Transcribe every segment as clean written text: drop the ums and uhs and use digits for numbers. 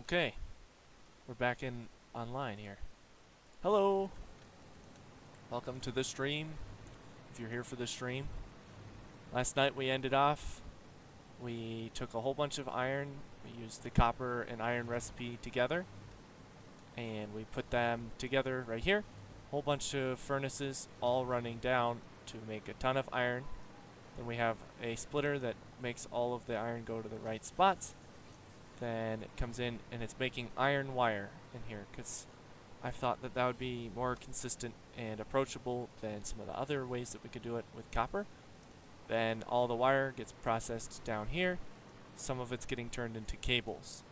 Okay, we're back in online here. Hello! Welcome to the stream, if you're here for the stream. Last night we ended off, we took a whole bunch of iron, we used the copper and iron recipe together, and we put them together right here. Whole bunch of furnaces all running down to make a ton of iron. Then we have a splitter that makes all of the iron go to the right spots. Then it comes in and it's making iron wire in here because I thought that that would be more consistent and approachable than some of the other ways that we could do it with copper. Then all the wire gets processed down here. Some of it's getting turned into cables.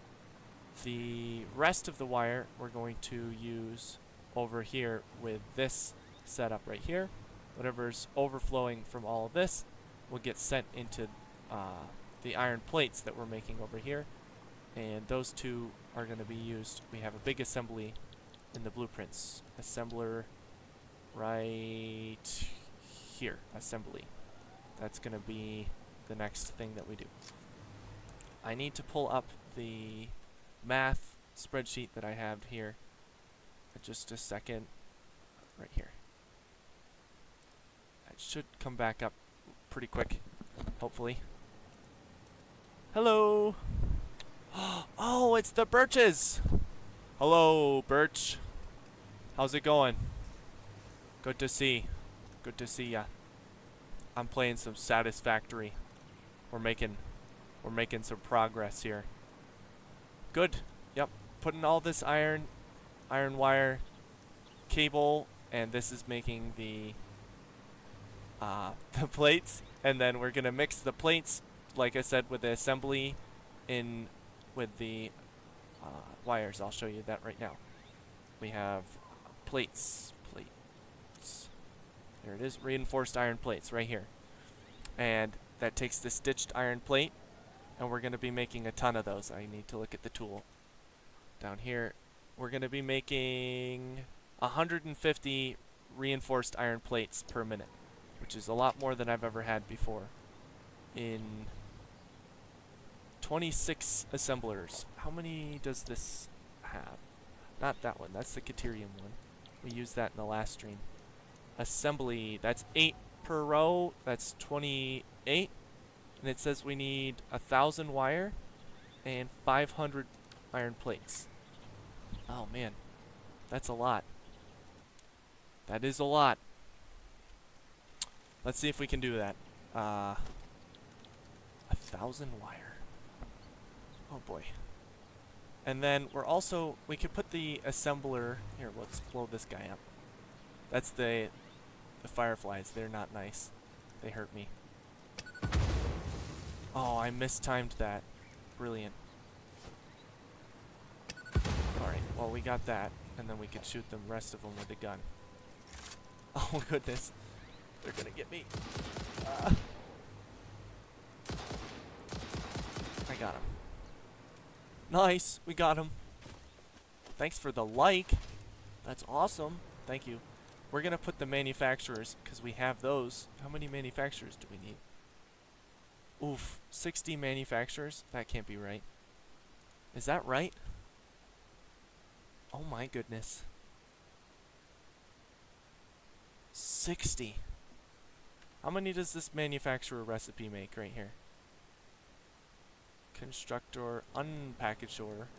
The rest of the wire we're going to use over here with this setup right here. Whatever's overflowing from all of this will get sent into the iron plates that we're making over here. And those two are going to be used. We have a big assembly in the blueprints. Assembler right here. Assembly. That's going to be the next thing that we do. I need to pull up the math spreadsheet that I have here. Just a second. Right here. It should come back up pretty quick. Hopefully. Hello! Oh, it's the Birches! Hello, Birch. How's it going? Good to see. Good to see ya. I'm playing some Satisfactory. We're making some progress here. Good. Yep. Putting all this iron wire, cable, and this is making the plates. And then we're gonna mix the plates, like I said, with the assembly in with the wires. I'll show you that right now. We have plates. There it is, reinforced iron plates right here. And that takes the stitched iron plate, and we're going to be making a ton of those. I need to look at the tool. Down here, we're going to be making 150 reinforced iron plates per minute, which is a lot more than I've ever had before. In 26 assemblers. How many does this have? Not that one. That's the Caterium one. We used that in the last stream. Assembly. That's 8 per row. That's 28. And it says we need 1,000 wire and 500 iron plates. Oh man. That's a lot. That is a lot. Let's see if we can do that. 1,000 wire. Oh boy. And then we could put the assembler, here, let's blow this guy up. That's the fireflies, they're not nice. They hurt me. Oh, I mistimed that. Brilliant. Alright, well we got that, and then we could shoot the rest of them with a gun. Oh goodness. They're gonna get me. I got him. Nice, we got him. Thanks for the like. That's awesome. Thank you. We're gonna put the manufacturers, because we have those. How many manufacturers do we need? Oof, 60 manufacturers? That can't be right. Is that right? Oh my goodness. 60. How many does this manufacturer recipe make right here? Constructor, unpackaged order.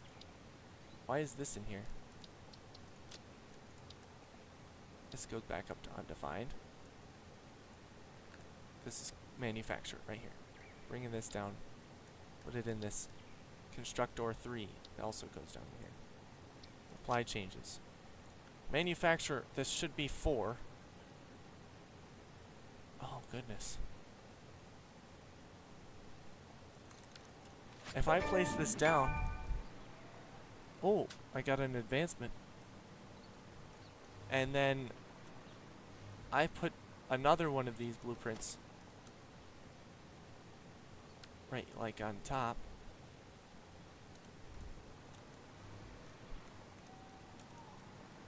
Why is this in here? This goes back up to undefined. This is manufacturer right here. Bringing this down. Put it in this. Constructor 3. It also goes down here. Apply changes. Manufacturer, this should be 4. Oh goodness. If I place this down... Oh, I got an advancement. And then I put another one of these blueprints right, like on top.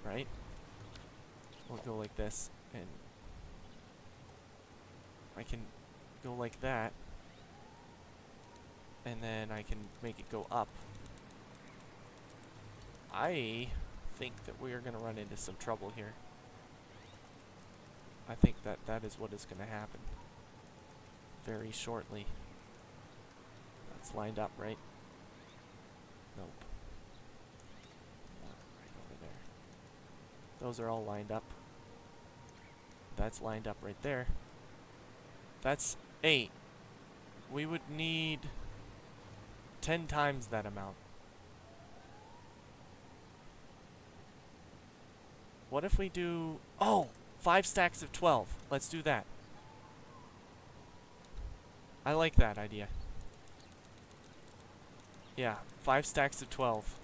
Right? We'll go like this, and I can go like that. And then I can make it go up. I think that we are going to run into some trouble here. I think that that is what is going to happen very shortly. That's lined up, right? Nope. Right over there. Those are all lined up. That's lined up right there. That's 8. We would need 10 times that amount. What if we do... Oh! 5 stacks of 12. Let's do that. I like that idea. Yeah, 5 stacks of 12.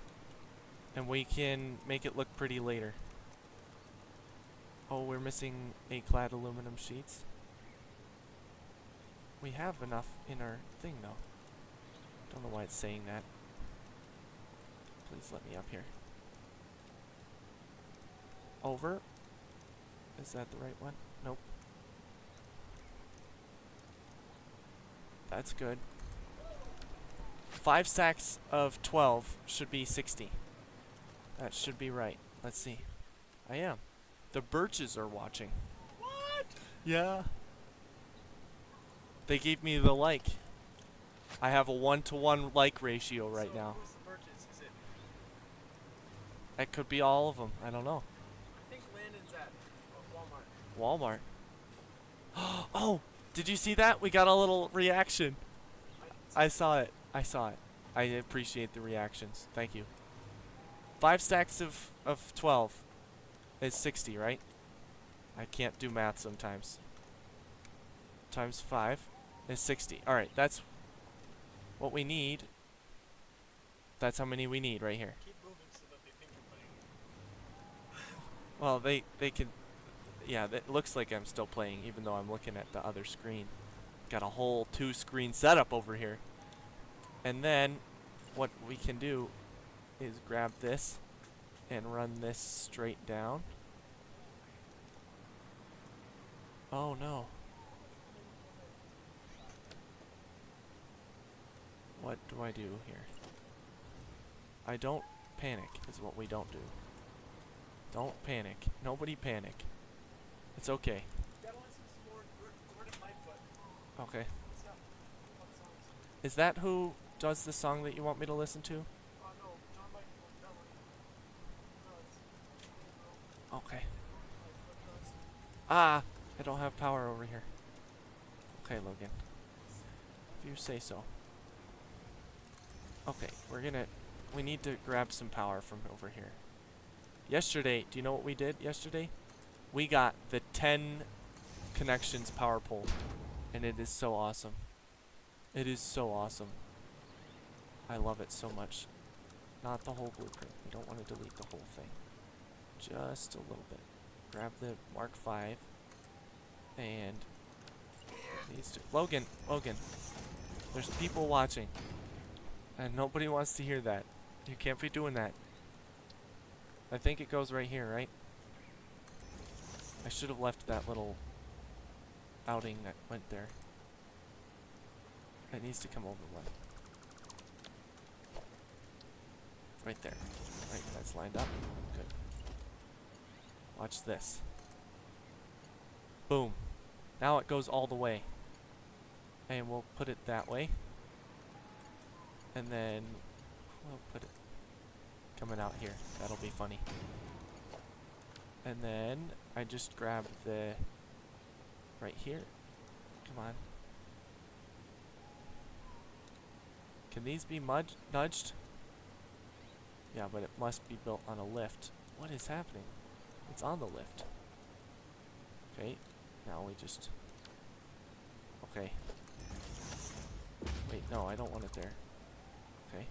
And we can make it look pretty later. Oh, we're missing A-clad aluminum sheets. We have enough in our thing, though. Don't know why it's saying that. Please let me up here. Over. Is that the right one? Nope. That's good. 5 stacks of 12 should be 60. That should be right. Let's see. I am. The birches are watching. What? Yeah. They gave me the like. I have a 1-to-1 like ratio right now. Who's the birches? Is it? That could be all of them. I don't know. I think Landon's at Walmart. Walmart. Oh, did you see that? We got a little reaction. I saw it. I saw it. I appreciate the reactions. Thank you. 5 stacks of 12 is 60, right? I can't do math sometimes. Times 5 is 60. Alright, that's what we need. That's how many we need right here. Keep moving so that they think you're playing. Well, they can... Yeah, it looks like I'm still playing, even though I'm looking at the other screen. Got a whole 2-screen setup over here. And then, what we can do is grab this and run this straight down. Oh no. What do I do here? I don't panic is what we don't do. Don't panic. Nobody panic. It's okay. Gotta listen to some more Gordon Lightfoot. Okay. What's up? What songs? Is that who does the song that you want me to listen to? Oh no, John Lightfoot. That one. No, it's Okay. Lightfoot does. Ah! I don't have power over here. Okay, Logan. If you say so. Okay, we need to grab some power from over here. Yesterday, do you know what we did yesterday? We got the 10 connections power pole. And it is so awesome. It is so awesome. I love it so much. Not the whole blueprint. We don't want to delete the whole thing. Just a little bit. Grab the Mark V. And these two. Logan, there's people watching. And nobody wants to hear that. You can't be doing that. I think it goes right here, right? I should have left that little outing that went there. It needs to come over one. Right there. Right, that's lined up. Good. Watch this. Boom. Now it goes all the way. And we'll put it that way. And then we'll put it coming out here. That'll be funny. And then I just grab the right here. Come on. Can these be nudged? Yeah, but it must be built on a lift. What is happening? It's on the lift. Okay. Now we just... Okay. Wait, no, I don't want it there. Okay.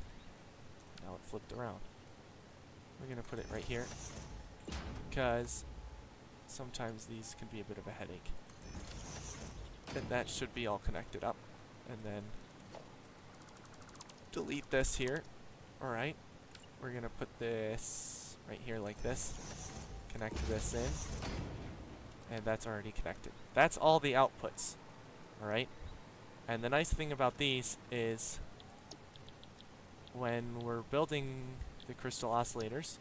Now it flipped around. We're gonna put it right here. Because sometimes these can be a bit of a headache. And that should be all connected up. And then delete this here. Alright. We're gonna put this right here like this. Connect this in. And that's already connected. That's all the outputs. Alright? And the nice thing about these is when we're building the crystal oscillators.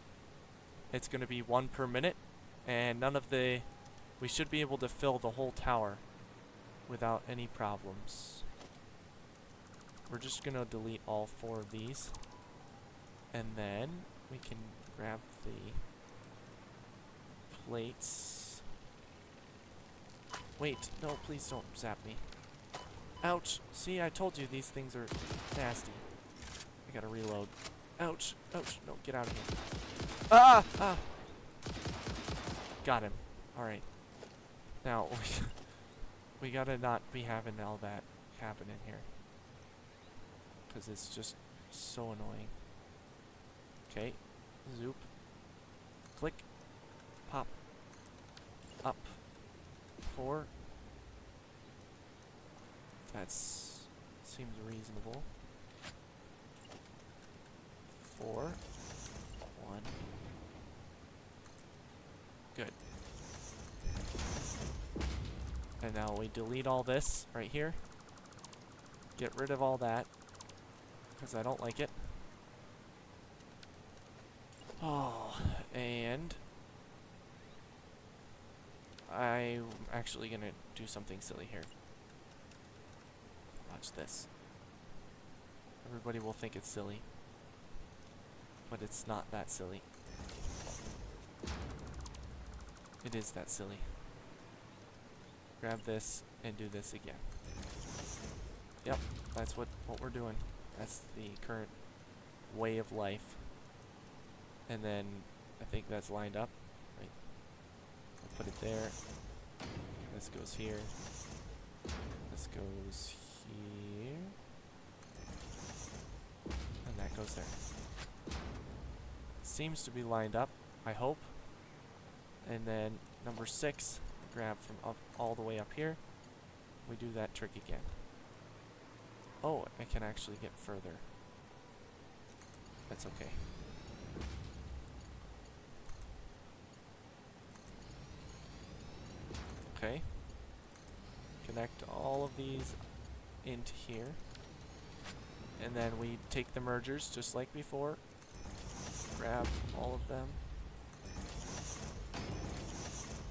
It's going to be 1 per minute, and we should be able to fill the whole tower without any problems. We're just going to delete all 4 of these, and then we can grab the plates. Wait, no, please don't zap me. Ouch! See, I told you these things are nasty. I gotta reload. Ouch! Ouch! No, get out of here. Ah! Ah! Got him. Alright. Now, we gotta not be having all that happen in here. Because it's just so annoying. Okay. Zoop. Click. Pop. Up. 4. That's seems reasonable. 4. 1. Good. And now we delete all this right here. Get rid of all that, because I don't like it. Oh, and I'm actually gonna do something silly here. Watch this. Everybody will think it's silly, but it's not that silly. It is that silly. Grab this and do this again. Yep, that's what we're doing. That's the current way of life. And then I think that's lined up, right? I'll put it there. This goes here. This goes here. And that goes there. Seems to be lined up, I hope. And then number 6, grab from up all the way up here. We do that trick again. Oh, I can actually get further. That's okay. Okay. Connect all of these into here. And then we take the mergers just like before. Grab all of them.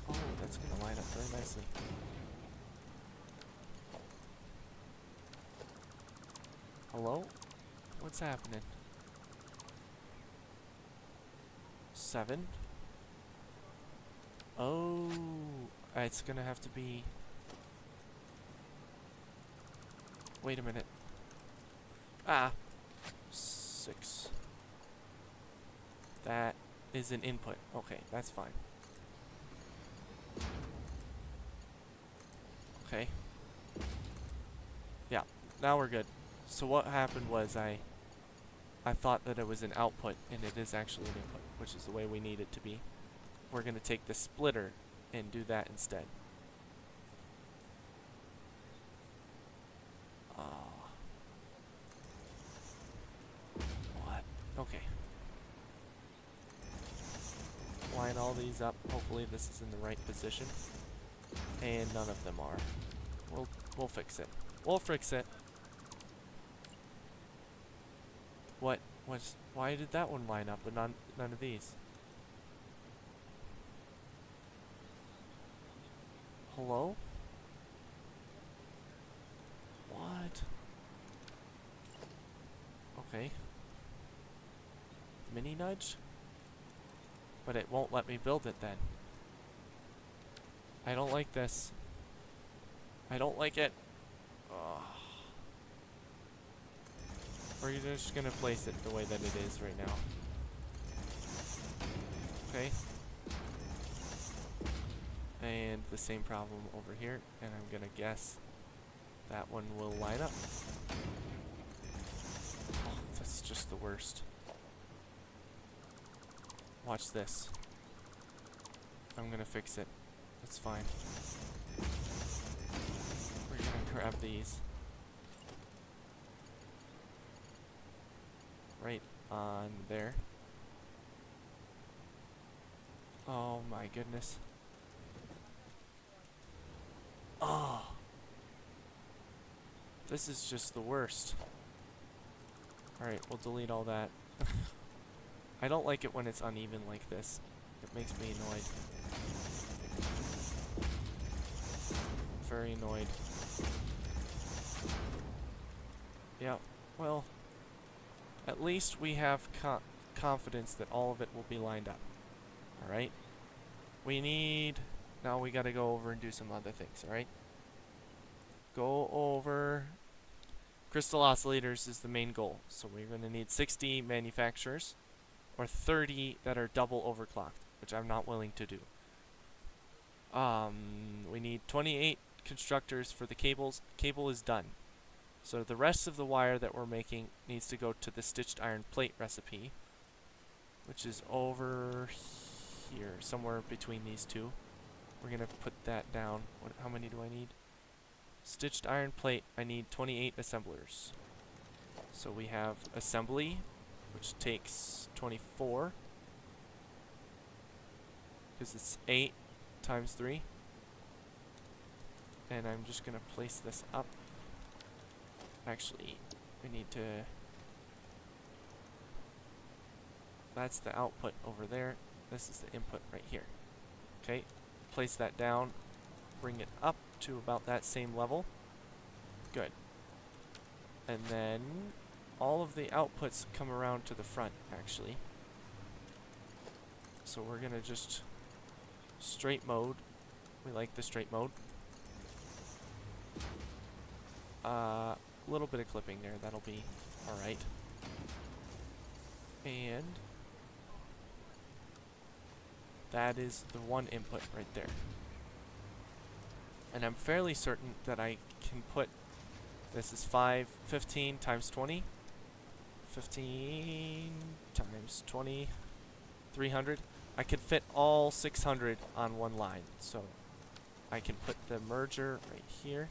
Oh, that's going to line up very nicely. Hello? What's happening? 7? Oh, it's going to have to be... Wait a minute. Ah, 6. That is an input. Okay, that's fine. Okay. Yeah, now we're good. So what happened was I thought that it was an output, and it is actually an input, which is the way we need it to be. We're going to take the splitter and do that instead. What? Okay. Line all these up. Hopefully this is in the right position. And none of them are. We'll fix it. We'll fix it. Why did that one line up but none of these? Hello? What? Okay. Mini nudge? But it won't let me build it then. I don't like this. I don't like it. Ugh. We're just gonna place it the way that it is right now. Okay. And the same problem over here, and I'm gonna guess that one will line up. Oh, that's just the worst. Watch this. I'm gonna fix it. It's fine. We're gonna grab these. Right on there. Oh my goodness. Oh. This is just the worst. Alright, we'll delete all that. I don't like it when it's uneven like this. It makes me annoyed. Very annoyed. Yeah, well, at least we have confidence that all of it will be lined up. Alright? Now we gotta go over and do some other things, alright? Go over... Crystal Oscillators is the main goal. So we're gonna need 60 manufacturers, or 30 that are double overclocked, which I'm not willing to do. We need 28 constructors for the cables. Cable is done. So the rest of the wire that we're making needs to go to the stitched iron plate recipe, which is over here, somewhere between these two. We're going to put that down. How many do I need? Stitched iron plate, I need 28 assemblers. So we have assembly, which takes 24, because it's 8 times 3. And I'm just going to place this up. Actually, we need to... That's the output over there. This is the input right here. Okay, place that down. Bring it up to about that same level. Good. And then all of the outputs come around to the front, actually. So we're going to just straight mode. We like the straight mode. A little bit of clipping there, that'll be alright. And that is the one input right there. And I'm fairly certain that I can put, this is 15 times 20. 15 times 20, 300. I could fit all 600 on one line. So I can put the merger right here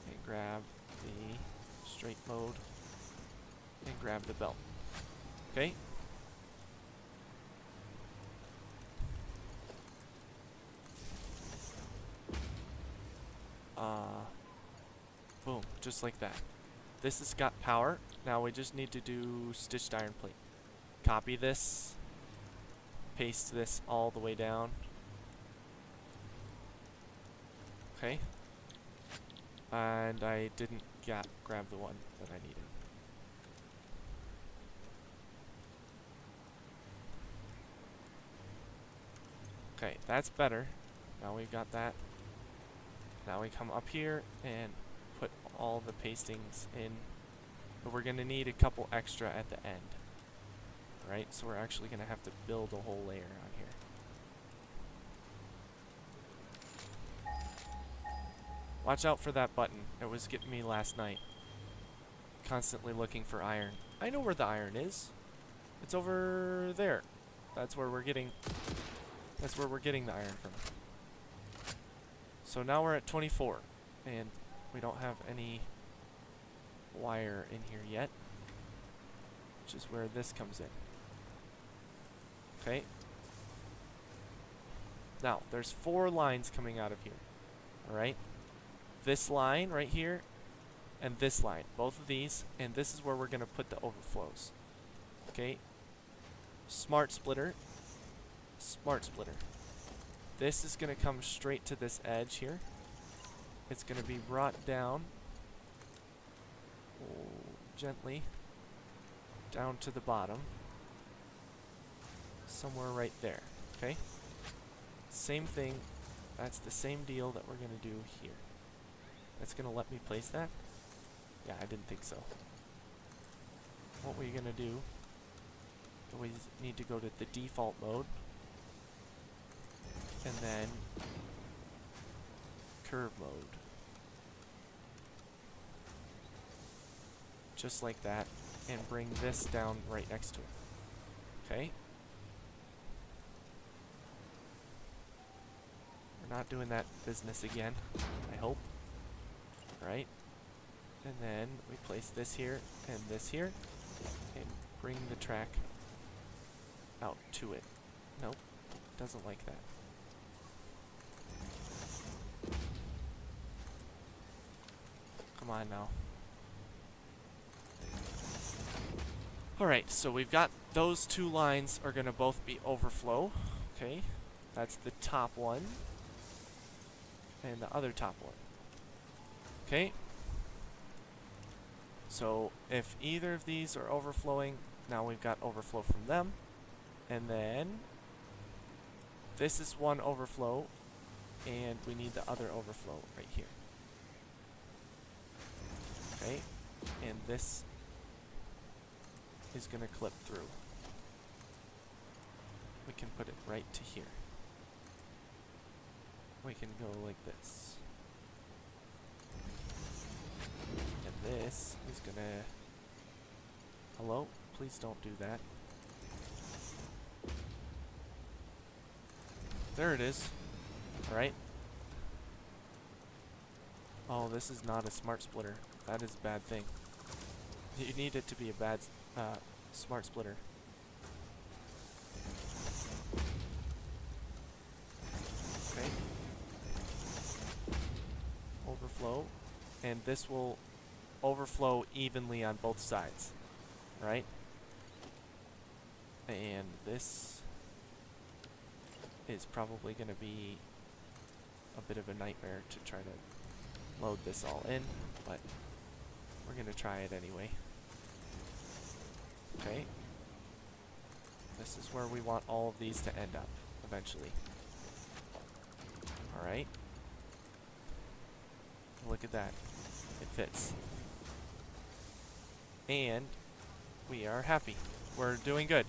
and grab the straight mode and grab the belt. Okay? Boom, just like that. This has got power. Now we just need to do stitched iron plate. Copy this. Paste this all the way down. Okay. And I didn't grab the one that I needed. Okay, that's better. Now we've got that. Now we come up here and put all the pastings in. But we're going to need a couple extra at the end. Right? So we're actually going to have to build a whole layer on here. Watch out for that button. It was getting me last night. Constantly looking for iron. I know where the iron is. It's over there. That's where we're getting the iron from. So now we're at 24, and we don't have any wire in here yet, which is where this comes in. Okay. Now, there's 4 lines coming out of here. Alright? This line right here, and this line. Both of these, and this is where we're going to put the overflows. Okay? Smart splitter. Smart splitter. This is going to come straight to this edge here. It's going to be brought down gently down to the bottom. Somewhere right there. Okay? Same thing. That's the same deal that we're going to do here. That's going to let me place that? Yeah, I didn't think so. What we're going to do, we need to go to the default mode. And then curve mode. Just like that. And bring this down right next to it. Okay? We're not doing that business again, I hope. Right? And then we place this here and this here. And bring the track out to it. Nope. Doesn't like that. Come on now. Alright, so we've got those two lines are going to both be overflow. Okay, that's the top one and the other top one. Okay, so if either of these are overflowing, now we've got overflow from them. And then this is one overflow, and we need the other overflow right here. Okay, and this is going to clip through. We can put it right to here. We can go like this. And this is going to... Hello? Please don't do that. There it is. Alright. Oh, this is not a smart splitter. That is a bad thing. You need it to be a bad smart splitter. Okay. Overflow. And this will overflow evenly on both sides. Right? And this is probably going to be a bit of a nightmare to try to load this all in, but we're going to try it anyway. Okay. This is where we want all of these to end up eventually. Alright. Look at that. It fits. And we are happy. We're doing good.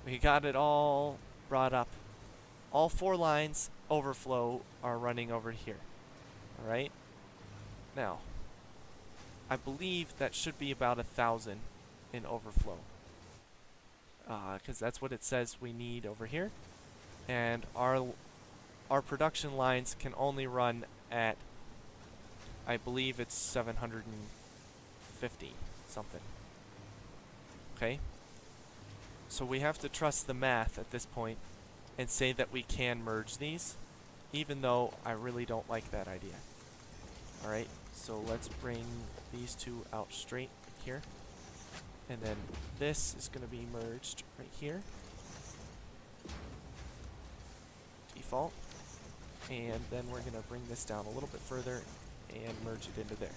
We got it all brought up. All 4 lines overflow are running over here. Alright? Now, I believe that should be about 1,000 in overflow. Because that's what it says we need over here. And our production lines can only run at, I believe it's 750 something. Okay? So we have to trust the math at this point and say that we can merge these, even though I really don't like that idea. Alright, so let's bring these two out straight here. And then this is going to be merged right here. Default. And then we're going to bring this down a little bit further and merge it into there.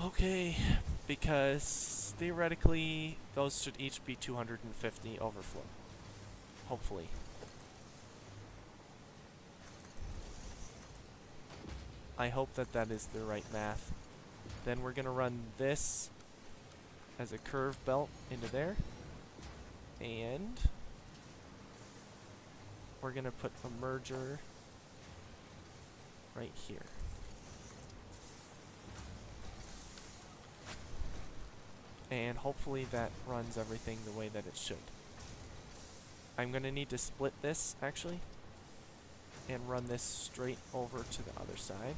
Okay, because theoretically those should each be 250 overflow. Hopefully. I hope that that is the right math. Then we're going to run this as a curve belt into there. And we're going to put a merger right here. And hopefully that runs everything the way that it should. I'm going to need to split this, actually, and run this straight over to the other side.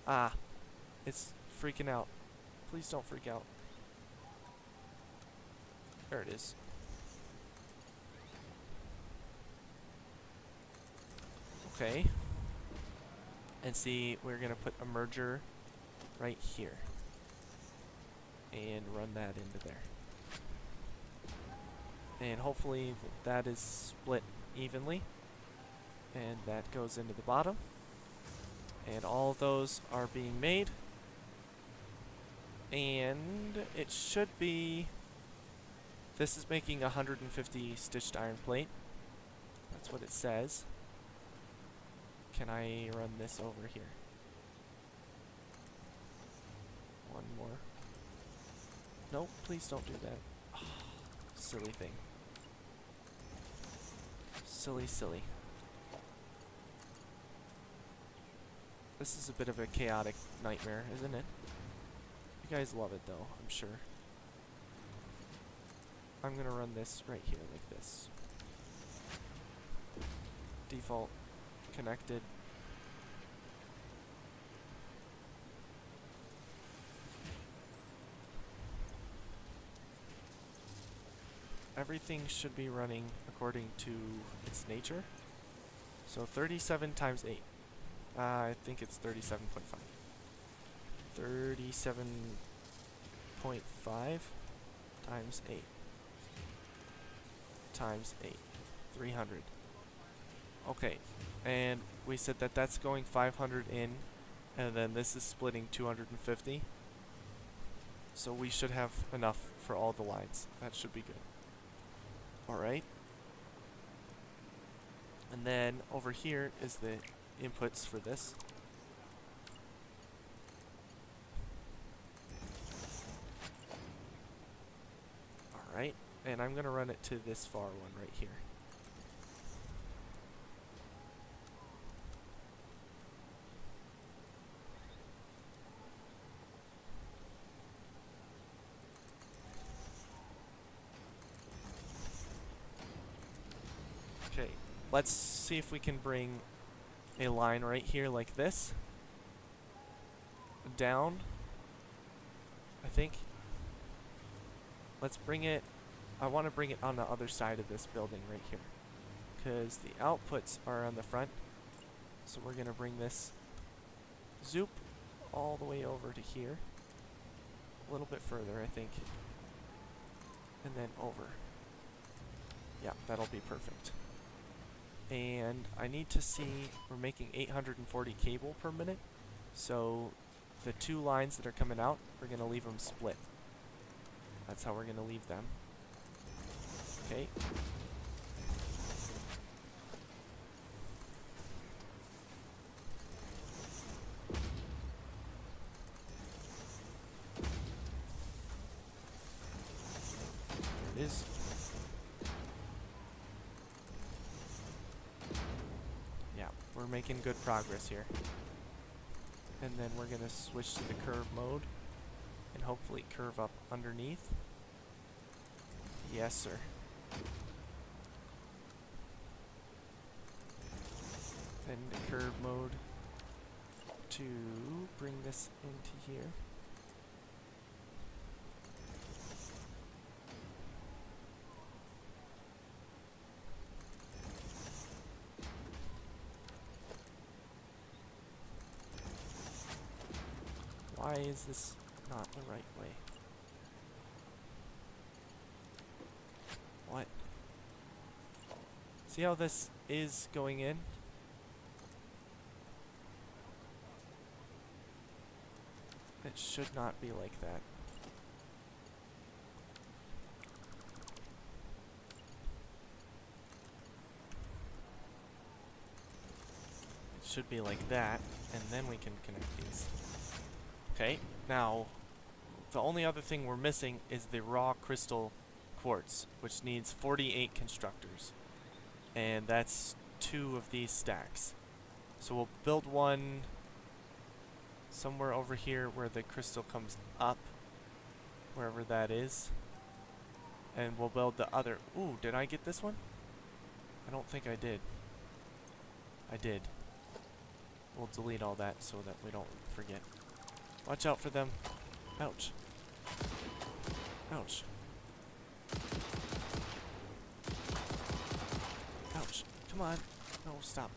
Ah, it's freaking out. Please don't freak out. There it is. Okay. And see, we're going to put a merger right here. And run that into there. And hopefully that is split evenly. And that goes into the bottom. And all of those are being made. And it should be... This is making 150 stitched iron plate. That's what it says. Can I run this over here? One more. Nope, please don't do that. Oh, silly thing. Silly, silly. This is a bit of a chaotic nightmare, isn't it? You guys love it though, I'm sure. I'm gonna run this right here like this. Default. Connected. Everything should be running according to its nature. So 37 times 8. I think it's 37.5. 37.5 times 8 times 8. 300. Okay, and we said that that's going 500 in, and then this is splitting 250. So we should have enough for all the lines. That should be good. Alright. And then over here is the inputs for this. Alright, and I'm going to run it to this far one right here. Okay, let's see if we can bring a line right here like this. Down, I think. Let's bring it, I want to bring it on the other side of this building right here, because the outputs are on the front. So we're going to bring this zoop all the way over to here. A little bit further, I think. And then over. Yeah, that'll be perfect. And I need to see, we're making 840 cable per minute. So the two lines that are coming out, we're going to leave them split. That's how we're going to leave them. Okay. There it is. Yeah, we're making good progress here. And then we're going to switch to the curve mode and hopefully curve up underneath. Yes, sir. Then the curve mode to bring this into here. Why is this not the right way? What? See how this is going in? It should not be like that. It should be like that, and then we can connect these. Okay, now, the only other thing we're missing is the raw crystal quartz, which needs 48 constructors. And that's 2 of these stacks. So we'll build one somewhere over here where the crystal comes up, wherever that is. And we'll build the other. Ooh, did I get this one? I don't think I did. I did. We'll delete all that so that we don't forget. Watch out for them. Ouch. Ouch. Ouch. Come on. No, stop.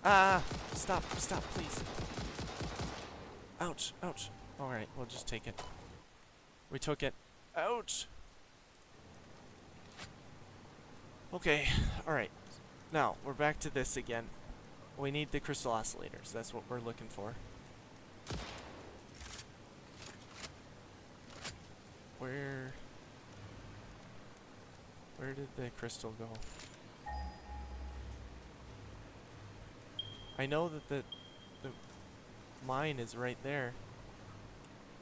Ah! Stop, stop, please. Ouch, ouch. Alright, we'll just take it. We took it. Ouch! Okay, alright. Now, we're back to this again. We need the crystal oscillators. That's what we're looking for. Where did the crystal go? I know that the mine is right there,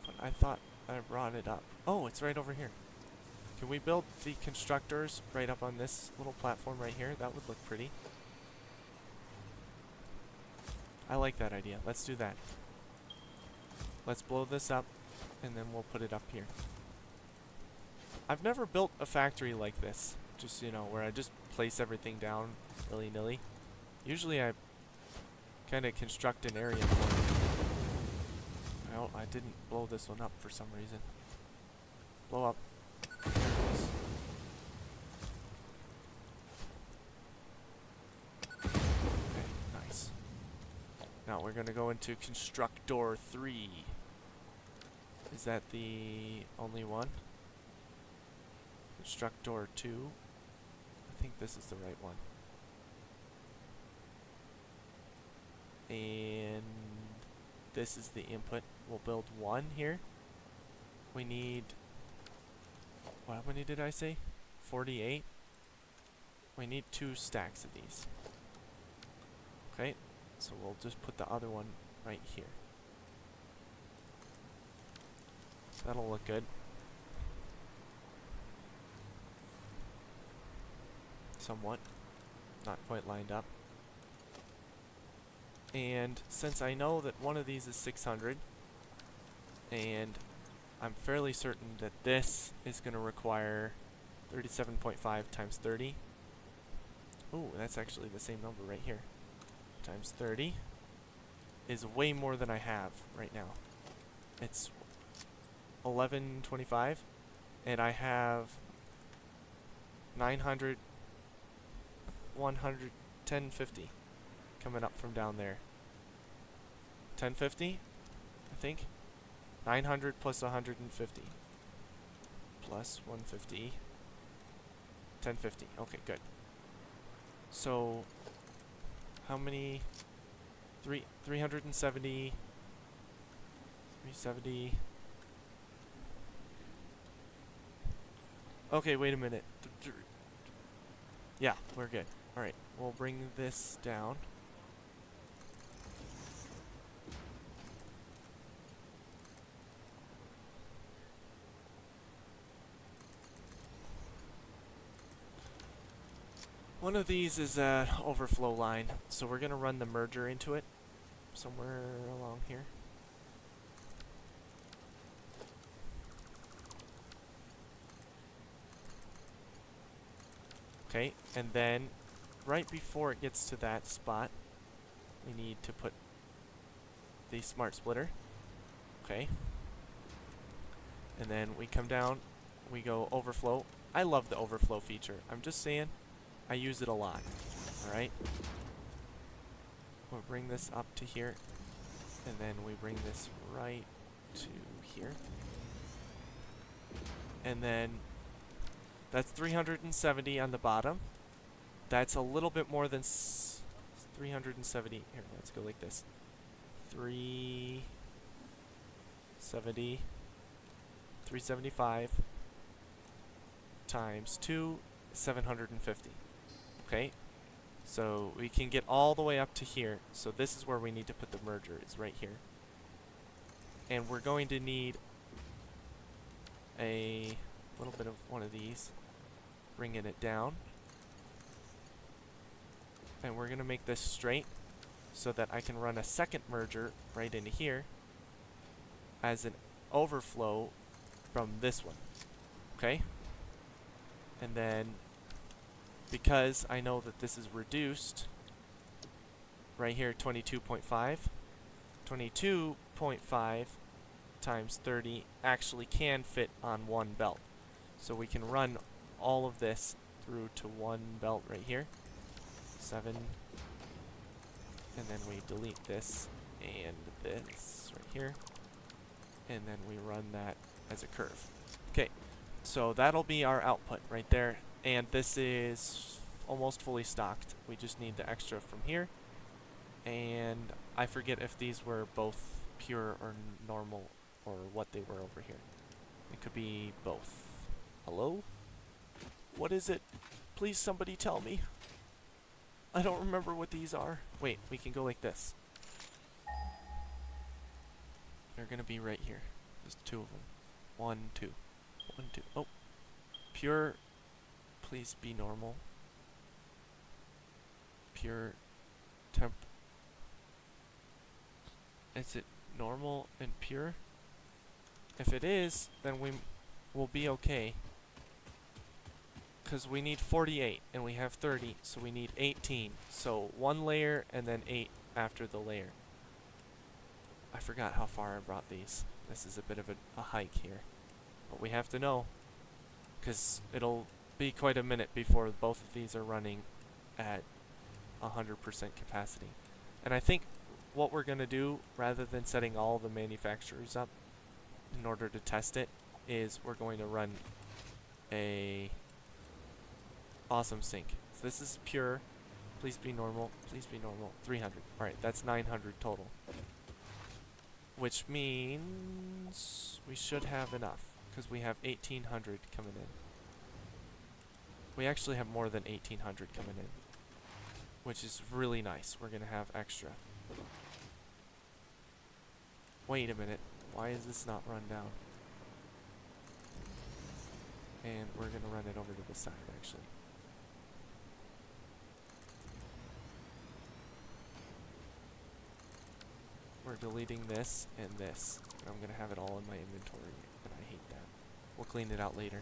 but I thought I brought it up. Oh, it's right over here. Can we build the constructors right up on this little platform right here? That would look pretty. I like that idea. Let's do that. Let's blow this up, and then we'll put it up here. I've never built a factory like this, just, you know, where I just place everything down willy-nilly. Usually I kind of construct an area for it. Well, I didn't blow this one up for some reason. Blow up. There it is. Okay, nice. we're going to go into Constructor 3. Is that the only one? Constructor 2. I think this is the right one. And this is the input. We'll build one here. We need, how many did I say? 48. We need 2 stacks of these. Okay, so we'll just put the other one right here. That'll look good. Somewhat. Not quite lined up. And since I know that one of these is 600, and I'm fairly certain that this is going to require 37.5 times 30. Ooh, that's actually the same number right here. Times 30 is way more than I have right now. It's 1125, and I have 900, 100, 1050 coming up from down there. 1050, I think. 900 plus 150 plus 150. 1050. Okay, good. So, how many? 370. 370. Okay, wait a minute. Yeah, we're good. Alright, we'll bring this down. One of these is an overflow line, so we're going to run the merger into it somewhere along here. Okay, and then right before it gets to that spot, we need to put the smart splitter. Okay. And then we come down, we go overflow. I love the overflow feature. I'm just saying, I use it a lot. Alright? We'll bring this up to here, and then we bring this right to here. And then that's 370 on the bottom. That's a little bit more than 370. Here, let's go like this. 370, 375 times 2, 750. Okay, so we can get all the way up to here. So this is where we need to put the merger, is right here. And we're going to need a little bit of one of these, bringing it down. And we're going to make this straight so that I can run a second merger right into here as an overflow from this one. Okay? And then, because I know that this is reduced, right here, 22.5. 22.5 times 30 actually can fit on one belt. So we can run all of this through to one belt right here. 7. And then we delete this and this right here. And then we run that as a curve. Okay, so that'll be our output right there. And this is almost fully stocked. We just need the extra from here. And I forget if these were both pure or normal or what they were over here. It could be both. Hello? What is it? Please somebody tell me. I don't remember what these are. Wait, we can go like this. They're gonna be right here. There's 2 of them. 1, 2. 1, 2. Oh. Pure. Please be normal. Pure. Temp. Is it normal and pure? If it is, then we will be okay. Because we need 48 and we have 30, so we need 18. So 1 layer and then 8 after the layer. I forgot how far I brought these. This is a bit of a hike here. But we have to know, because it'll be quite a minute before both of these are running at 100% capacity. And I think what we're going to do, rather than setting all the manufacturers up in order to test it, is we're going to run a awesome sync. So this is pure. Please be normal. Please be normal. 300. Alright, that's 900 total. Which means we should have enough, because we have 1800 coming in. We actually have more than 1800 coming in, which is really nice. We're going to have extra. Wait a minute. Why is this not run down? And we're going to run it over to the side, actually. We're deleting this and this. And I'm going to have it all in my inventory, and I hate that. We'll clean it out later.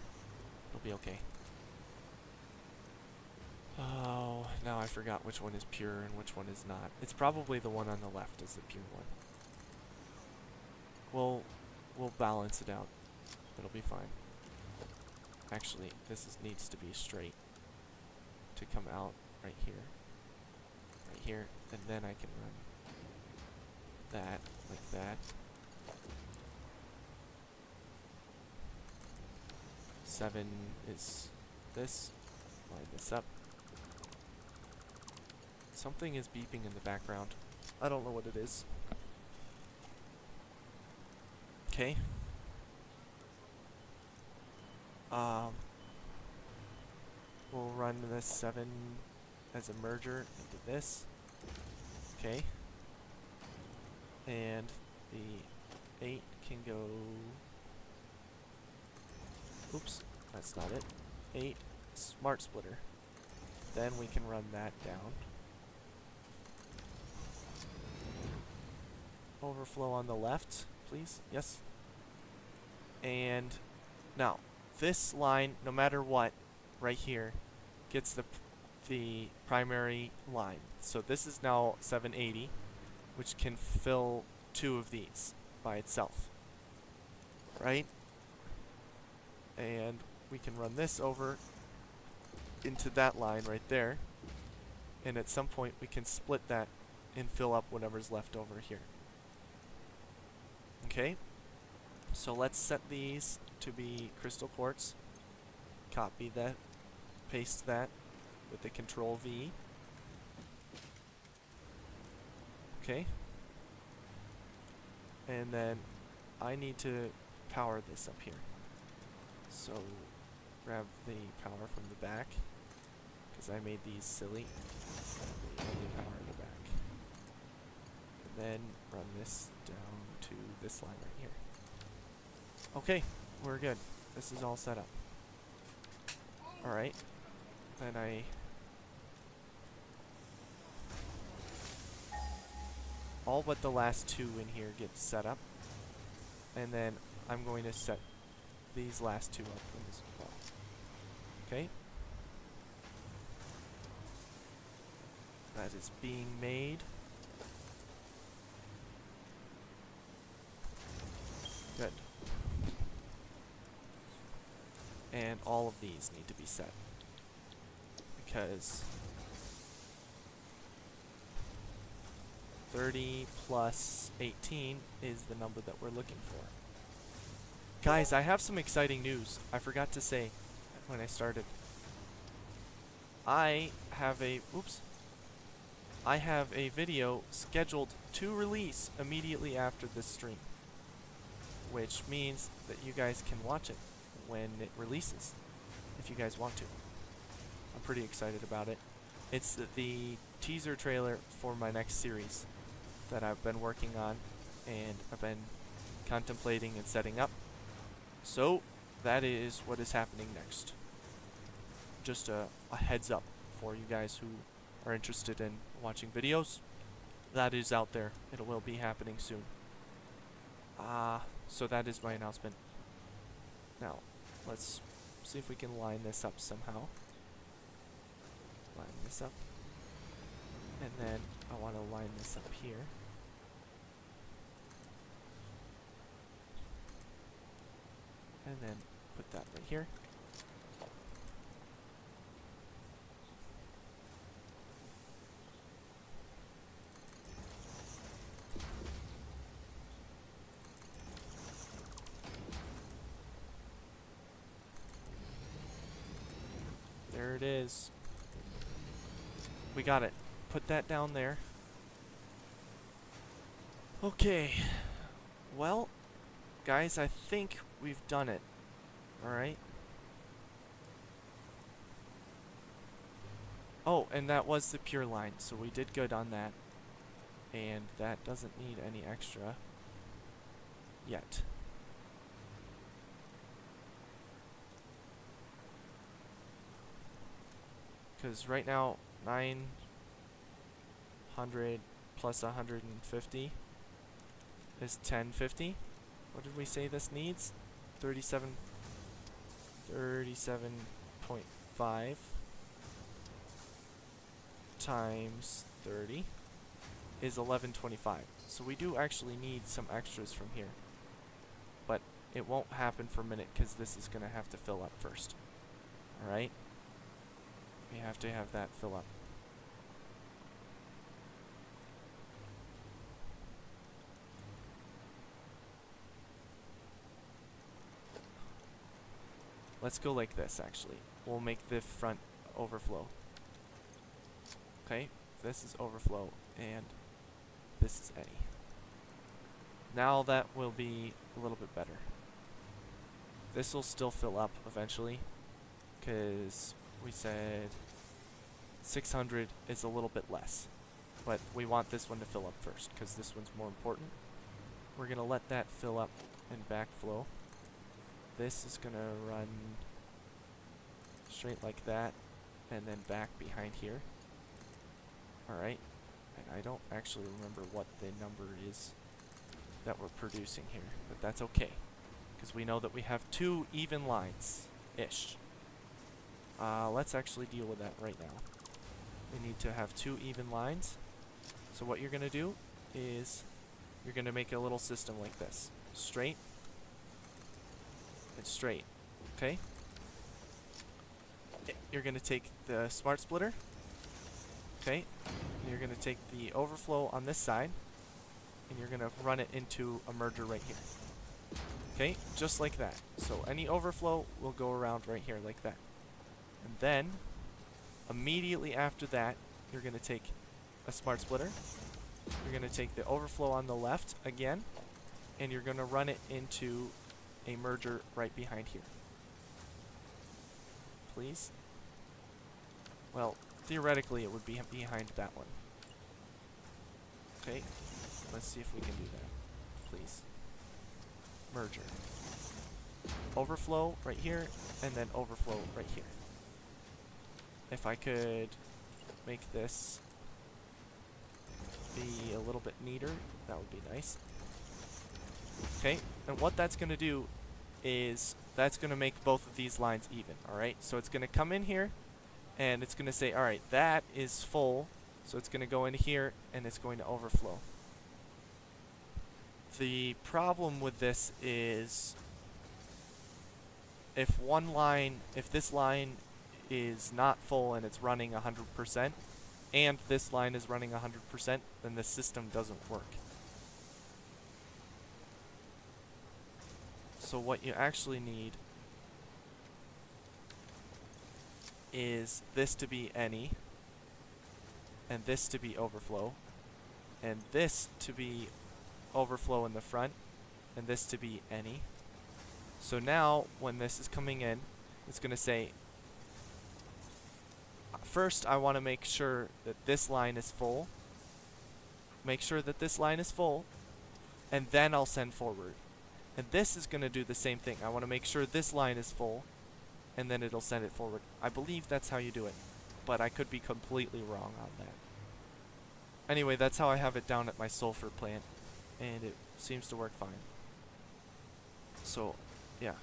It'll be okay. Oh, now I forgot which one is pure and which one is not. It's probably the one on the left is the pure one. We'll balance it out. It'll be fine. Actually, this needs to be straight to come out right here. Right here, and then I can run that like that. 7 is this. Line this up. Something is beeping in the background. I don't know what it is. Okay. We'll run this 7 as a merger into this. Okay. And the 8 can go... Oops, that's not it. 8 smart splitter. Then we can run that down. Overflow on the left, please. Yes. And now, this line, no matter what, right here, gets the primary line. So this is now 780, which can fill 2 of these by itself. Right? And we can run this over into that line right there. And at some point we can split that and fill up whatever's left over here. Okay? So let's set these to be crystal quartz. Copy that. Paste that with the Control V. Okay. And then I need to power this up here. So grab the power from the back, because I made these silly. The only power in the back. And then run this down to this line right here. Okay, we're good. This is all set up. Alright. Then all but the last 2 in here get set up. And then I'm going to set these last 2 up as well. Okay? That is being made. Good. And all of these need to be set, because 30 plus 18 is the number that we're looking for. Guys, I have some exciting news. I forgot to say when I started. I have a video scheduled to release immediately after this stream, which means that you guys can watch it when it releases, if you guys want to. I'm pretty excited about it. It's the teaser trailer for my next series that I've been working on and I've been contemplating and setting up. So that is what is happening next. Just a heads up for you guys who are interested in watching videos. That is out there. It will be happening soon. So that is my announcement. Now, let's see if we can line this up somehow. Line this up. And then I want to line this up here. And then put that right here. it is. We got it. Put that down there. Okay. Well, guys, I think we've done it. Alright. Oh, and that was the pure line, so we did good on that. And that doesn't need any extra yet. Because right now, 900 plus 150 is 1050. What did we say this needs? 37.5 times 30 is 1125. So we do actually need some extras from here. But it won't happen for a minute because this is going to have to fill up first. Alright? We have to have that fill up. Let's go like this, actually. We'll make the front overflow. Okay, this is overflow, and this is eddy. Now that will be a little bit better. This will still fill up eventually, because we said 600 is a little bit less. But we want this one to fill up first, because this one's more important. We're going to let that fill up and backflow. This is going to run straight like that, and then back behind here. Alright, and I don't actually remember what the number is that we're producing here, but that's okay, because we know that we have 2 even lines-ish. Let's actually deal with that right now. We need to have 2 even lines. So what you're going to do is you're going to make a little system like this. Straight and straight. Okay? You're going to take the smart splitter. Okay? You're going to take the overflow on this side, and you're going to run it into a merger right here. Okay? Just like that. So any overflow will go around right here like that. And then, immediately after that, you're going to take a smart splitter. You're going to take the overflow on the left again, and you're going to run it into a merger right behind here. Please? Well, theoretically it would be behind that one. Okay, let's see if we can do that. Please. Merger. Overflow right here, and then overflow right here. If I could make this be a little bit neater, that would be nice. Okay, and what that's going to do is that's going to make both of these lines even, alright? So it's going to come in here, and it's going to say, alright, that is full, so it's going to go in here, and it's going to overflow. The problem with this is if this line is not full and it's running 100%, and this line is running 100%, then the system doesn't work. So what you actually need is this to be any, and this to be overflow, and this to be overflow in the front, and this to be any. So now, when this is coming in, it's going to say, first I want to make sure that this line is full. Make sure that this line is full, and then I'll send forward. And this is going to do the same thing. I want to make sure this line is full, and then it'll send it forward. I believe that's how you do it, but I could be completely wrong on that. Anyway, that's how I have it down at my sulfur plant, and it seems to work fine. So, yeah,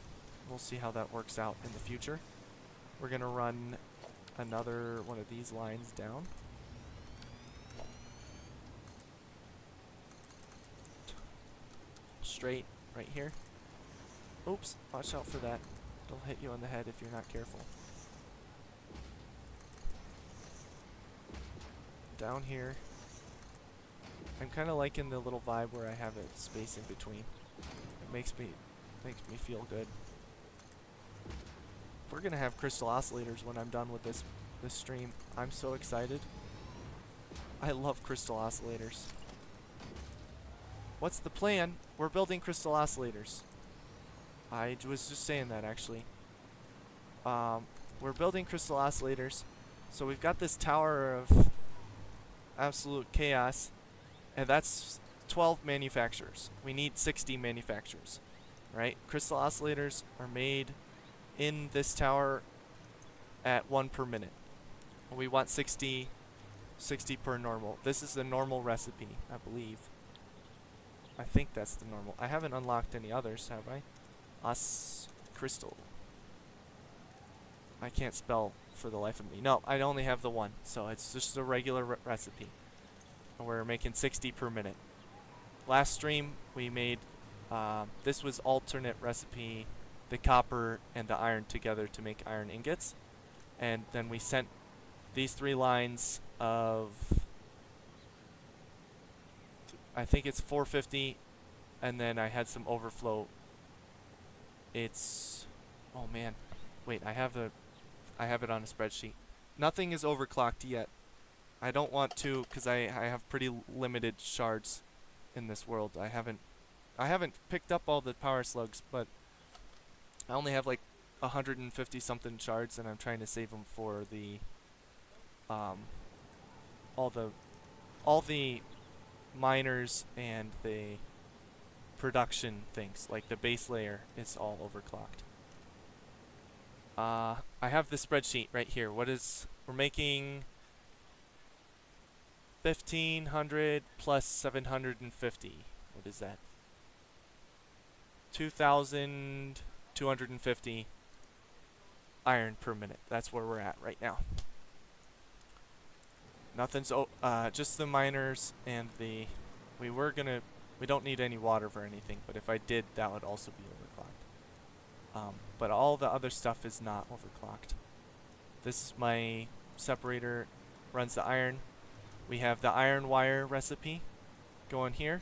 we'll see how that works out in the future. We're going to run another one of these lines down. Straight right here. Oops, watch out for that. It'll hit you on the head if you're not careful. Down here. I'm kind of liking the little vibe where I have a space in between. It makes me feel good. we're gonna have crystal oscillators when I'm done with this stream. I'm so excited. I love crystal oscillators. What's the plan? We're building crystal oscillators. I was just saying that actually. We're building crystal oscillators. So we've got this tower of absolute chaos, and that's 12 manufacturers. We need 60 manufacturers, right? Crystal oscillators are made in this tower at 1 per minute. We want 60 per normal. This is the normal recipe, I believe. I think that's the normal. I haven't unlocked any others, have I? Crystal. I can't spell for the life of me. No, I only have the one, so it's just a regular recipe. And we're making 60 per minute. Last stream, we made, this was alternate recipe, the copper and the iron together to make iron ingots. And then we sent these 3 lines of, I think it's 450, and then I had some overflow. It's, oh man, wait, I have it on a spreadsheet. Nothing is overclocked yet. I don't want to, because I have pretty limited shards in this world. I haven't picked up all the power slugs, but I only have like 150 something shards, and I'm trying to save them for the all the miners and the production things, like the base layer is all overclocked. I have the spreadsheet right here. We're making 1500 plus 750. What is that? 2250 iron per minute. That's where we're at right now. Nothing's just the miners and the we don't need any water for anything, but if I did, that would also be overclocked. But all the other stuff is not overclocked. This is my separator, runs the iron. We have the iron wire recipe going here,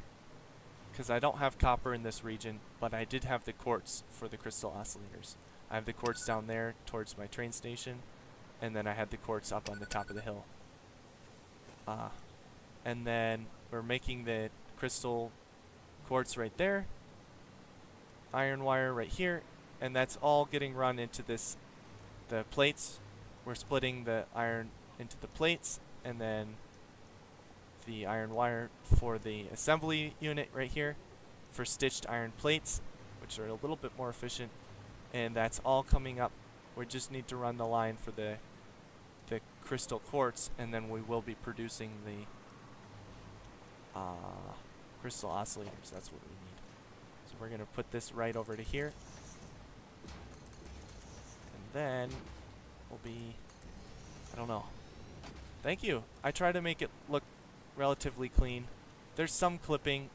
because I don't have copper in this region, but I did have the quartz for the crystal oscillators. I have the quartz down there towards my train station, and then I had the quartz up on the top of the hill. And then we're making the crystal quartz right there, iron wire right here, and that's all getting run into the plates. We're splitting the iron into the plates, and then the iron wire for the assembly unit right here for stitched iron plates, which are a little bit more efficient, and that's all coming up. We just need to run the line for the crystal quartz, and then we will be producing the crystal oscillators. That's what we need. So we're going to put this right over to here, and then we'll be, I don't know. Thank you. I try to make it look relatively clean. There's some clipping,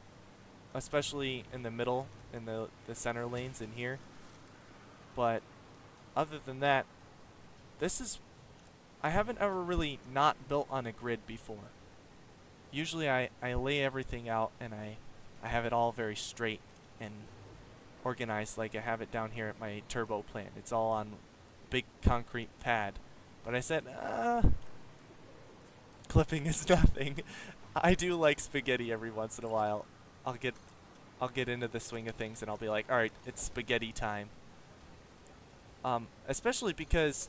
especially in the middle, in the center lanes in here. But other than that, I haven't ever really not built on a grid before. Usually I lay everything out and I have it all very straight and organized, like I have it down here at my turbo plant. It's all on big concrete pad. But I said, clipping is nothing. I do like spaghetti every once in a while. I'll get into the swing of things and I'll be like, alright, it's spaghetti time. Especially because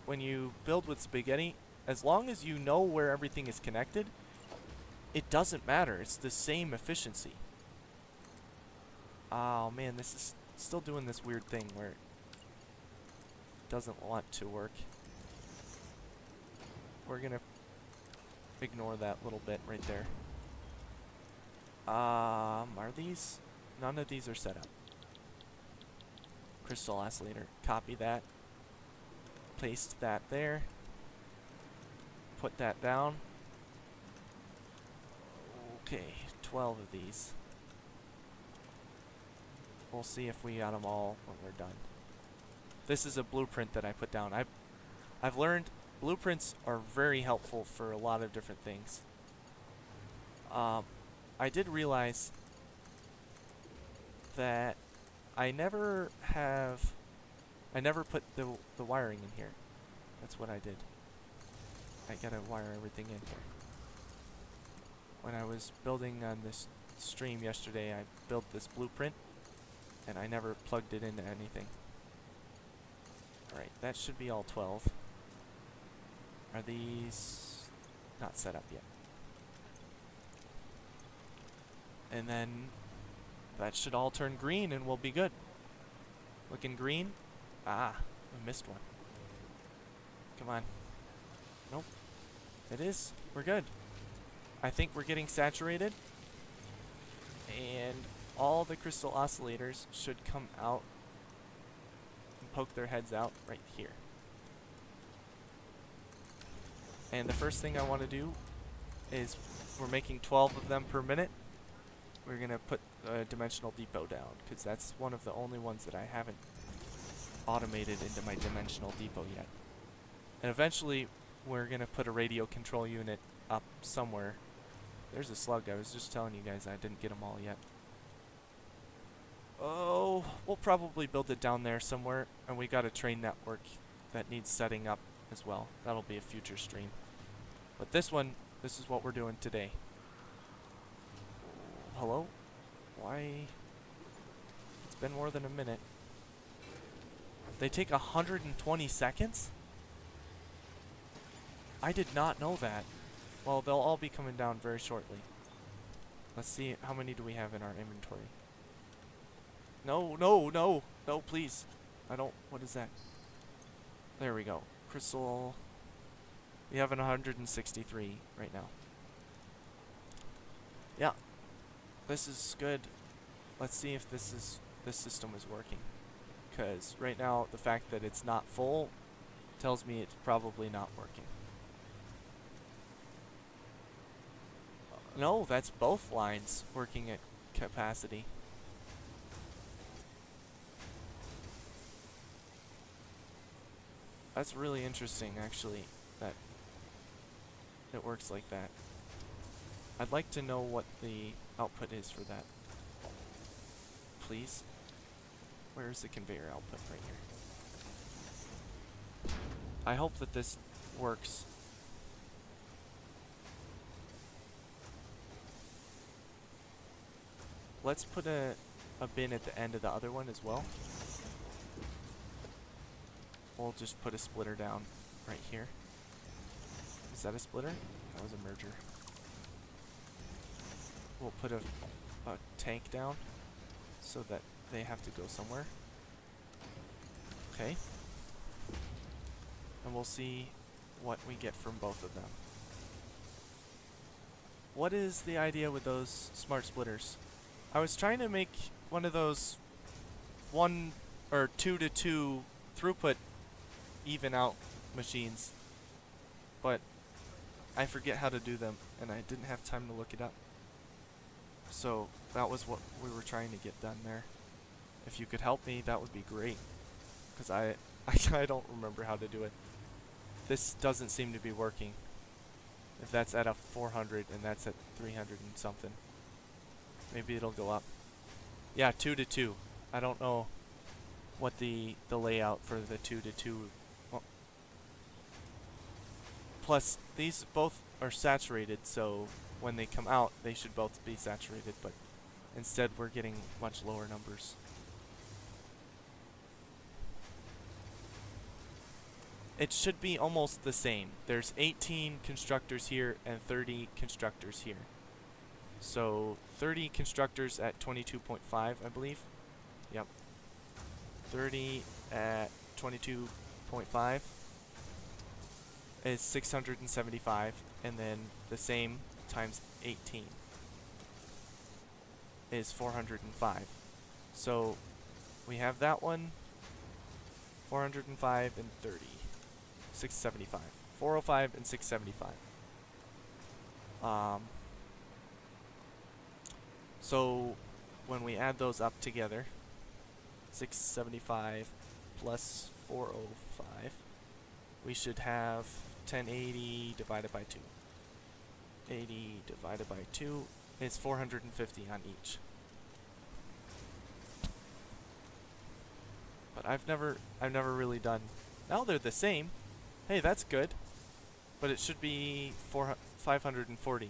when you build with spaghetti, as long as you know where everything is connected, it doesn't matter. It's the same efficiency. Oh man, this is still doing this weird thing where it doesn't want to work. We're gonna ignore that little bit right there. Are these? None of these are set up. Crystal oscillator. Copy that. Paste that there. Put that down. Okay, 12 of these. We'll see if we got them all when we're done. This is a blueprint that I put down. I've learned blueprints are very helpful for a lot of different things. I did realize that I never have I never put the wiring in here. That's what I did. I gotta wire everything in here. When I was building on this stream yesterday, I built this blueprint, and I never plugged it into anything. Alright, that should be all 12. Are these not set up yet? And then that should all turn green and we'll be good. Looking green. Ah, I missed one. Come on. Nope. It is. We're good. I think we're getting saturated. And all the crystal oscillators should come out and poke their heads out right here. And the first thing I want to do is we're making 12 of them per minute. We're going to put a dimensional depot down because that's one of the only ones that I haven't automated into my dimensional depot yet. And eventually we're going to put a radio control unit up somewhere. There's a slug. I was just telling you guys I didn't get them all yet. Oh, we'll probably build it down there somewhere. And we got a train network that needs setting up as well. That'll be a future stream. But this one, this is what we're doing today. Hello? Why? It's been more than a minute. They take 120 seconds? I did not know that. Well, they'll all be coming down very shortly. Let's see, how many do we have in our inventory? No, no, no, no, please. I don't, what is that? There we go. Crystal. We have an 163 right now. Yeah. This is good. Let's see if this system is working. Because right now, the fact that it's not full tells me it's probably not working. No, that's both lines working at capacity. That's really interesting, actually, that it works like that. I'd like to know what the output is for that. Please? Where's the conveyor output? Right here. I hope that this works. Let's put a bin at the end of the other one as well. We'll just put a splitter down right here. Is that a splitter? That was a merger. We'll put a tank down so that they have to go somewhere. Okay. And we'll see what we get from both of them. What is the idea with those smart splitters? I was trying to make one of those 1 or 2 to 2 throughput even out machines, but I forget how to do them and I didn't have time to look it up. So that was what we were trying to get done there. If you could help me, that would be great, because I don't remember how to do it. This doesn't seem to be working. If that's at a 400 and that's at 300 and something, maybe it'll go up. Yeah, 2 to 2. I don't know what the layout for the 2 to 2. Well, plus, these both are saturated, so when they come out, they should both be saturated, but instead we're getting much lower numbers. It should be almost the same. There's 18 constructors here and 30 constructors here. So 30 constructors at 22.5, I believe. Yep. 30 at 22.5 is 675, and then the same times 18 is 405. So we have that one, 405 and 30, 675, 405 and 675. So when we add those up together, 675 plus 405, we should have 1080 divided by 2. 80 divided by 2 is 450 on each. But I've never really done. Now they're the same. Hey, that's good. But it should be 540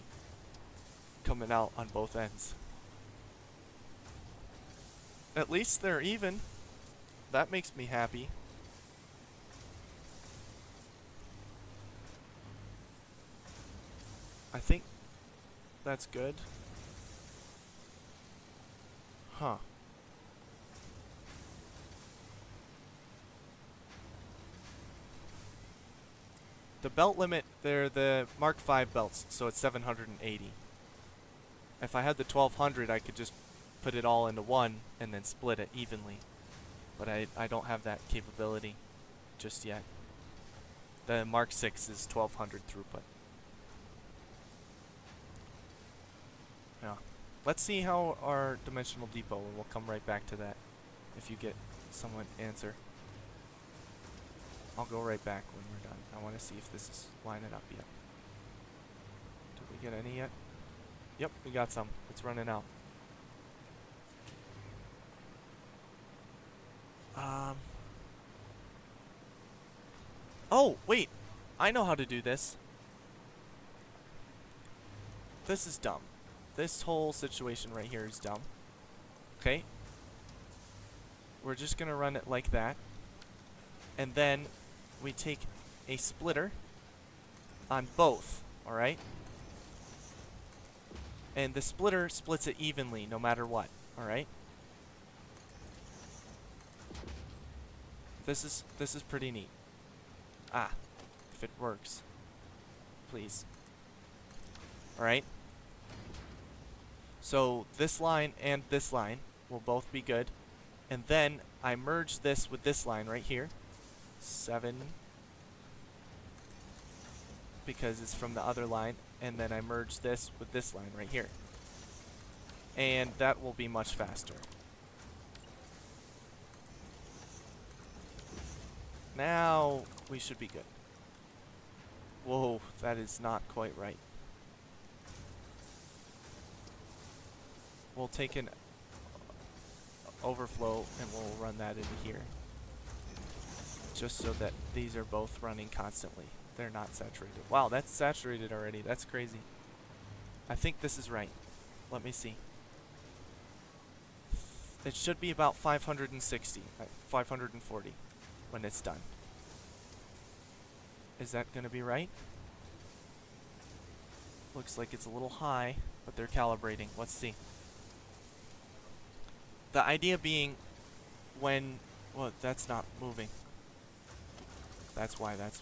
coming out on both ends. At least they're even. That makes me happy. I think that's good. Huh. The belt limit, they're the Mark V belts, so it's 780. If I had the 1200, I could just put it all into one and then split it evenly. But I don't have that capability just yet. The Mark VI is 1200 throughput. Yeah. Let's see how our dimensional depot, and we'll come right back to that if you get someone answer. I'll go right back when we're done. I want to see if this is lining up yet. Did we get any yet? Yep, we got some. It's running out. Oh, wait. I know how to do this. This is dumb. This whole situation right here is dumb. Okay. We're just going to run it like that. And then we take a splitter on both, alright? And the splitter splits it evenly no matter what, alright? This is pretty neat. Ah, if it works. Please. Alright? So this line and this line will both be good. And then I merge this with this line right here. 7. Because it's from the other line. And then I merge this with this line right here. And that will be much faster. Now we should be good. Whoa, that is not quite right. We'll take an overflow and we'll run that into here. Just so that these are both running constantly. They're not saturated. Wow, that's saturated already. That's crazy. I think this is right. Let me see. It should be about 560, 540 when it's done. Is that going to be right? Looks like it's a little high, but they're calibrating. Let's see. The idea being when... Well, that's not moving. That's why that's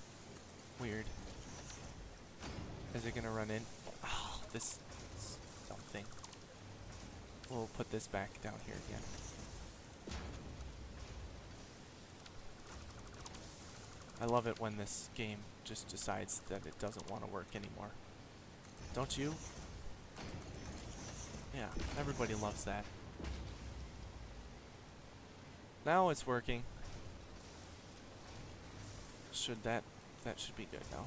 weird. Is it going to run in? Oh, this is something. We'll put this back down here again. I love it when this game just decides that it doesn't want to work anymore. Don't you? Yeah, everybody loves that. Now it's working. That should be good now.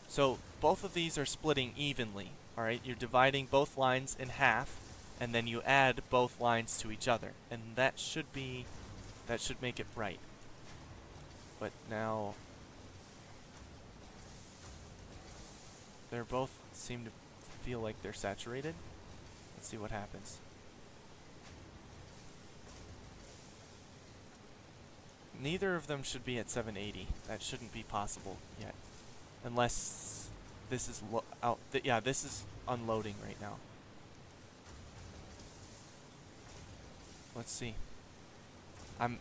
So both of these are splitting evenly. Alright, you're dividing both lines in half, and then you add both lines to each other. And that should make it right. But now they're both seem to feel like they're saturated. Let's see what happens. Neither of them should be at 780. That shouldn't be possible yet. Unless this is yeah, this is unloading right now. Let's see. I'm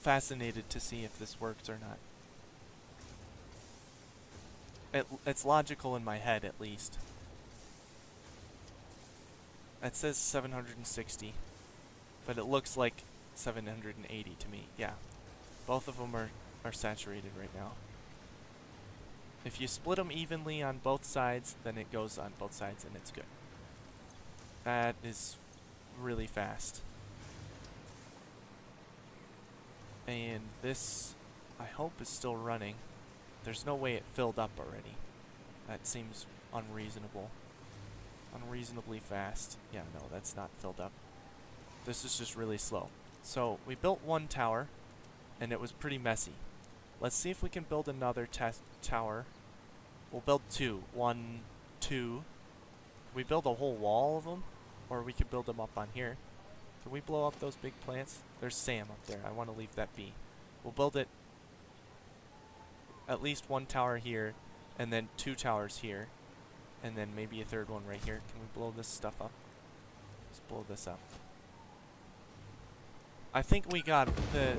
fascinated to see if this works or not. It's logical in my head, at least. It says 760, but it looks like 780 to me. Yeah. Both of them are saturated right now. If you split them evenly on both sides, then it goes on both sides and it's good. That is really fast. And this, I hope, is still running. There's no way it filled up already. That seems unreasonable. Unreasonably fast. Yeah, no, that's not filled up. This is just really slow. So, we built one tower. and it was pretty messy. Let's see if we can build another test tower. We'll build two. One, two. Can we build a whole wall of them? Or we could build them up on here. Can we blow up those big plants? There's Sam up there. I want to leave that be. We'll build it at least one tower here, and then two towers here, and then maybe a third one right here. Can we blow this stuff up? Let's blow this up. I think we got the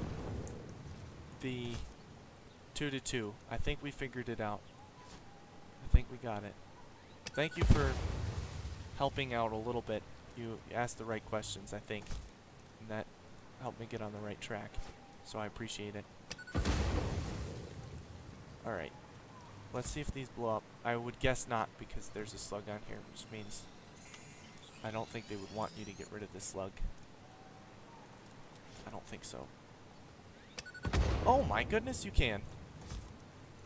2 to 2. I think we figured it out. I think we got it. Thank you for helping out a little bit. You asked the right questions, I think, and that helped me get on the right track. So I appreciate it. Alright. Let's see if these blow up. I would guess not, because there's a slug on here, which means I don't think they would want you to get rid of this slug. I don't think so. Oh my goodness, you can.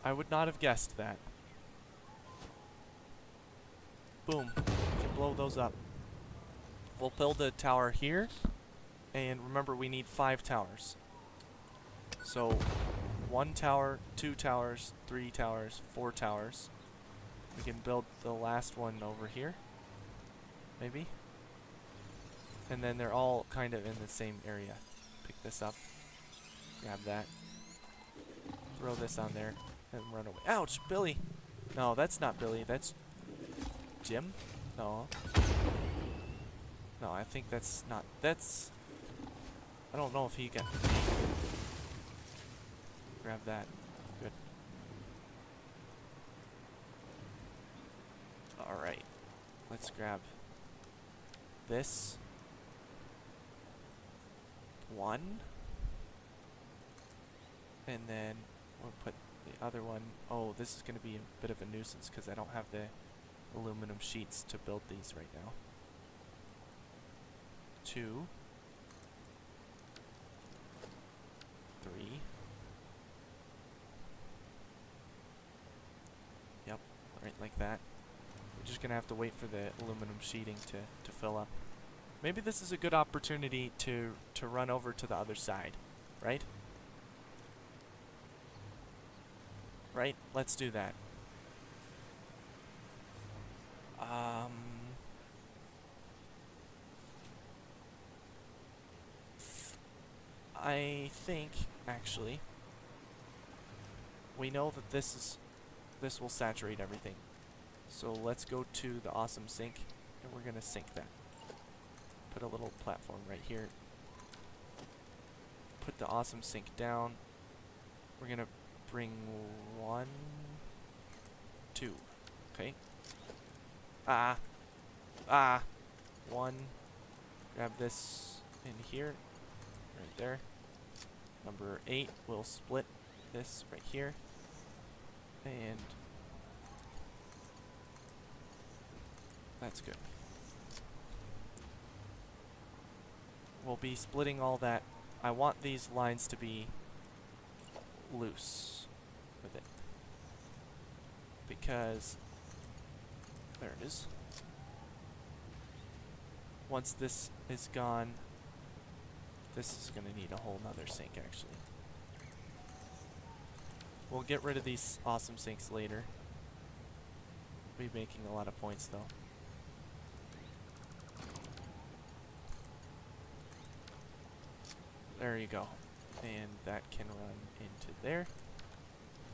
I would not have guessed that. Boom. We can blow those up. We'll build a tower here. And remember, we need 5 towers. So, 1 tower, 2 towers, 3 towers, 4 towers. We can build the last one over here. Maybe. And then they're all kind of in the same area. Pick this up. Grab that. Throw this on there. And run away. Ouch! Billy! No, that's not Billy. That's Jim? No. No, I think that's not... That's... I don't know if he got... Grab that. Good. Alright. Let's grab this. 1. And then we'll put the other one... Oh, this is going to be a bit of a nuisance because I don't have the aluminum sheets to build these right now. 2. 3. Yep, right like that. We're just going to have to wait for the aluminum sheeting to fill up. Maybe this is a good opportunity to run over to the other side, right? Right? Let's do that. I think, actually, we know that this will saturate everything. So let's go to the awesome sink, and we're gonna sink that. Put a little platform right here. Put the awesome sink down. We're gonna bring 1, 2. Okay. 1. Grab this in here. Right there. Number 8, we'll split this right here. And that's good. We'll be splitting all that. I want these lines to be loose with it. Because there it is. Once this is gone, this is going to need a whole nother sink, actually. We'll get rid of these awesome sinks later. We'll be making a lot of points, though. There you go. And that can run into there.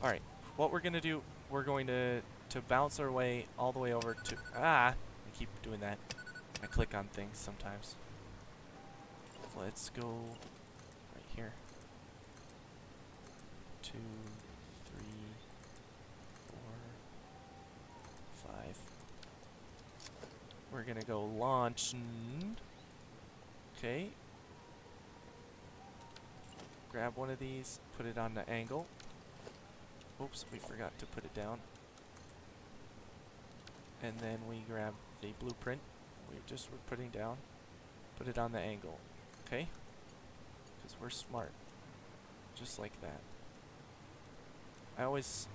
Alright, what we're going to do, we're going to bounce our way all the way over to... I keep doing that. I click on things sometimes. Let's go right here. 2, 3, 4, 5. We're gonna go launch. Okay. Grab one of these, put it on the angle. Oops, we forgot to put it down. And then we grab the blueprint we just were putting down, put it on the angle. Okay? Because we're smart. Just like that. I always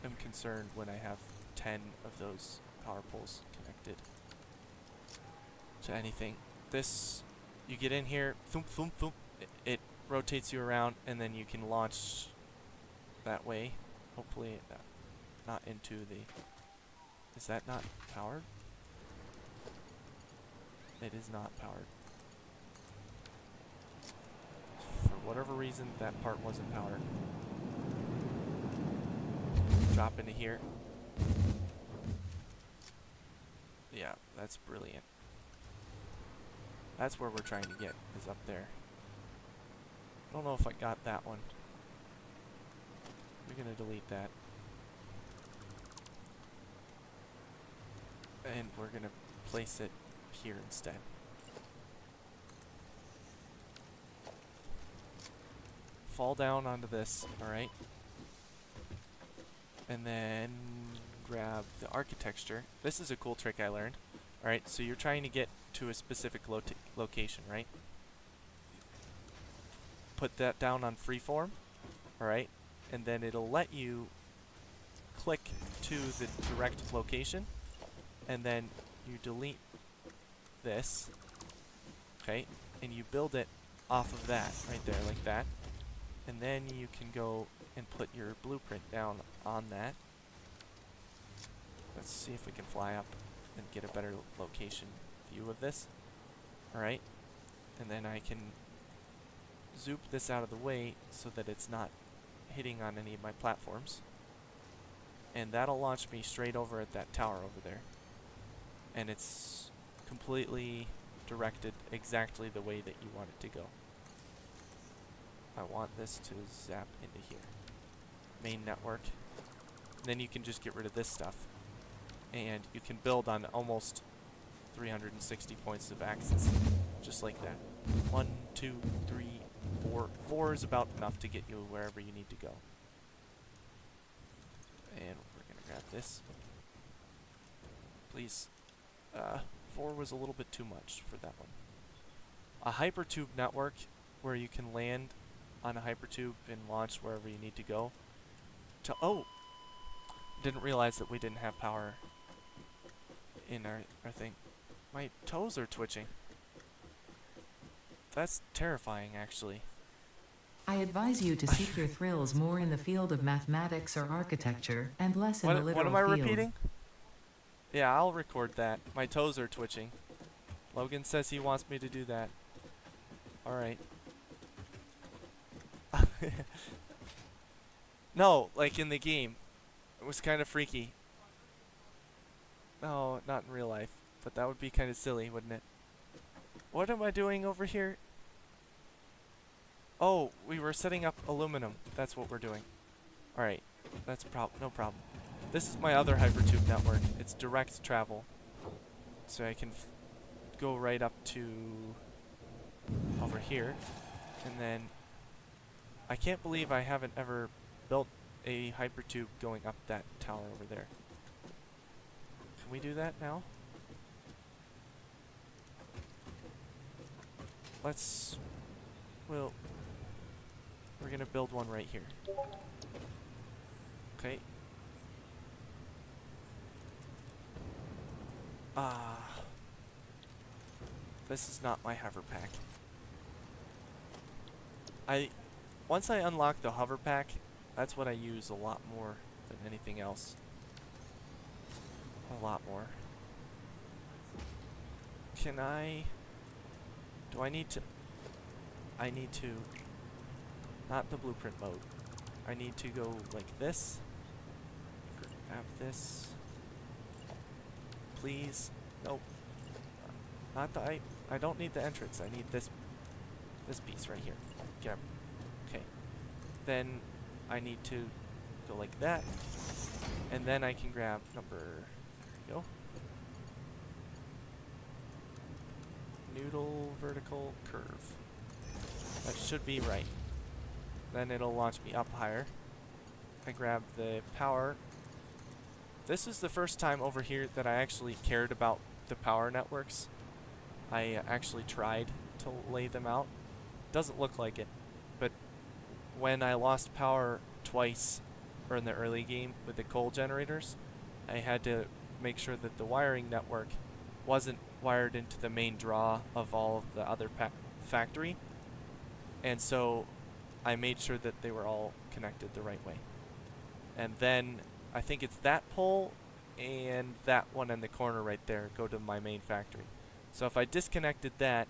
am concerned when I have 10 of those power poles connected to anything. This, you get in here, thump, thump, thump, it rotates you around, and then you can launch that way. Hopefully, not into the... Is that not powered? It is not powered. For whatever reason, that part wasn't powered. Drop into here. Yeah, that's brilliant. That's where we're trying to get, is up there. I don't know if I got that one. We're gonna delete that. And we're gonna place it here instead. Fall down onto this, alright? And then grab the architecture. This is a cool trick I learned. Alright, so you're trying to get to a specific location, right? Put that down on freeform, alright? And then it'll let you click to the direct location, and then you delete this, okay? And you build it off of that, right there, like that. And then you can go and put your blueprint down on that. Let's see if we can fly up and get a better location view of this. Alright, and then I can zoop this out of the way so that it's not hitting on any of my platforms. And that'll launch me straight over at that tower over there. And it's completely directed exactly the way that you want it to go. I want this to zap into here. Main network. And then you can just get rid of this stuff. And you can build on almost 360 points of axis. Just like that. 1, 2, 3, 4. 4 is about enough to get you wherever you need to go. And we're going to grab this. Please. 4 was a little bit too much for that one. A hypertube network where you can land on a hypertube and launch wherever you need to go. Oh! Didn't realize that we didn't have power in our thing. My toes are twitching. That's terrifying, actually. I advise you to seek your thrills more in the field of mathematics or architecture, and less in the literal What am I field. repeating? Yeah, I'll record that. My toes are twitching. Logan says he wants me to do that. Alright. No, like in the game. It was kind of freaky. No, not in real life. But that would be kind of silly, wouldn't it? What am I doing over here? Oh, we were setting up aluminum. That's what we're doing. Alright, that's no problem. This is my other hypertube network. It's direct travel. So I can go right up to over here. And then I can't believe I haven't ever built a hypertube going up that tower over there. Can we do that now? We're gonna build one right here. Okay. This is not my hover pack. Once I unlock the hover pack, that's what I use a lot more than anything else. A lot more. Do I need to... I need to... Not the blueprint mode. I need to go like this. Grab this. Please. Nope. Not the... I don't need the entrance. I need this piece right here. Grab. Okay. Then I need to go like that. And then I can grab number... There we go. Noodle vertical curve. That should be right. Then it'll launch me up higher. I grab the power. This is the first time over here that I actually cared about the power networks. I actually tried to lay them out. Doesn't look like it, but when I lost power twice or in the early game with the coal generators, I had to make sure that the wiring network wasn't wired into the main draw of all of the other factory. And so I made sure that they were all connected the right way. And then I think it's that pole and that one in the corner right there go to my main factory. So if I disconnected that,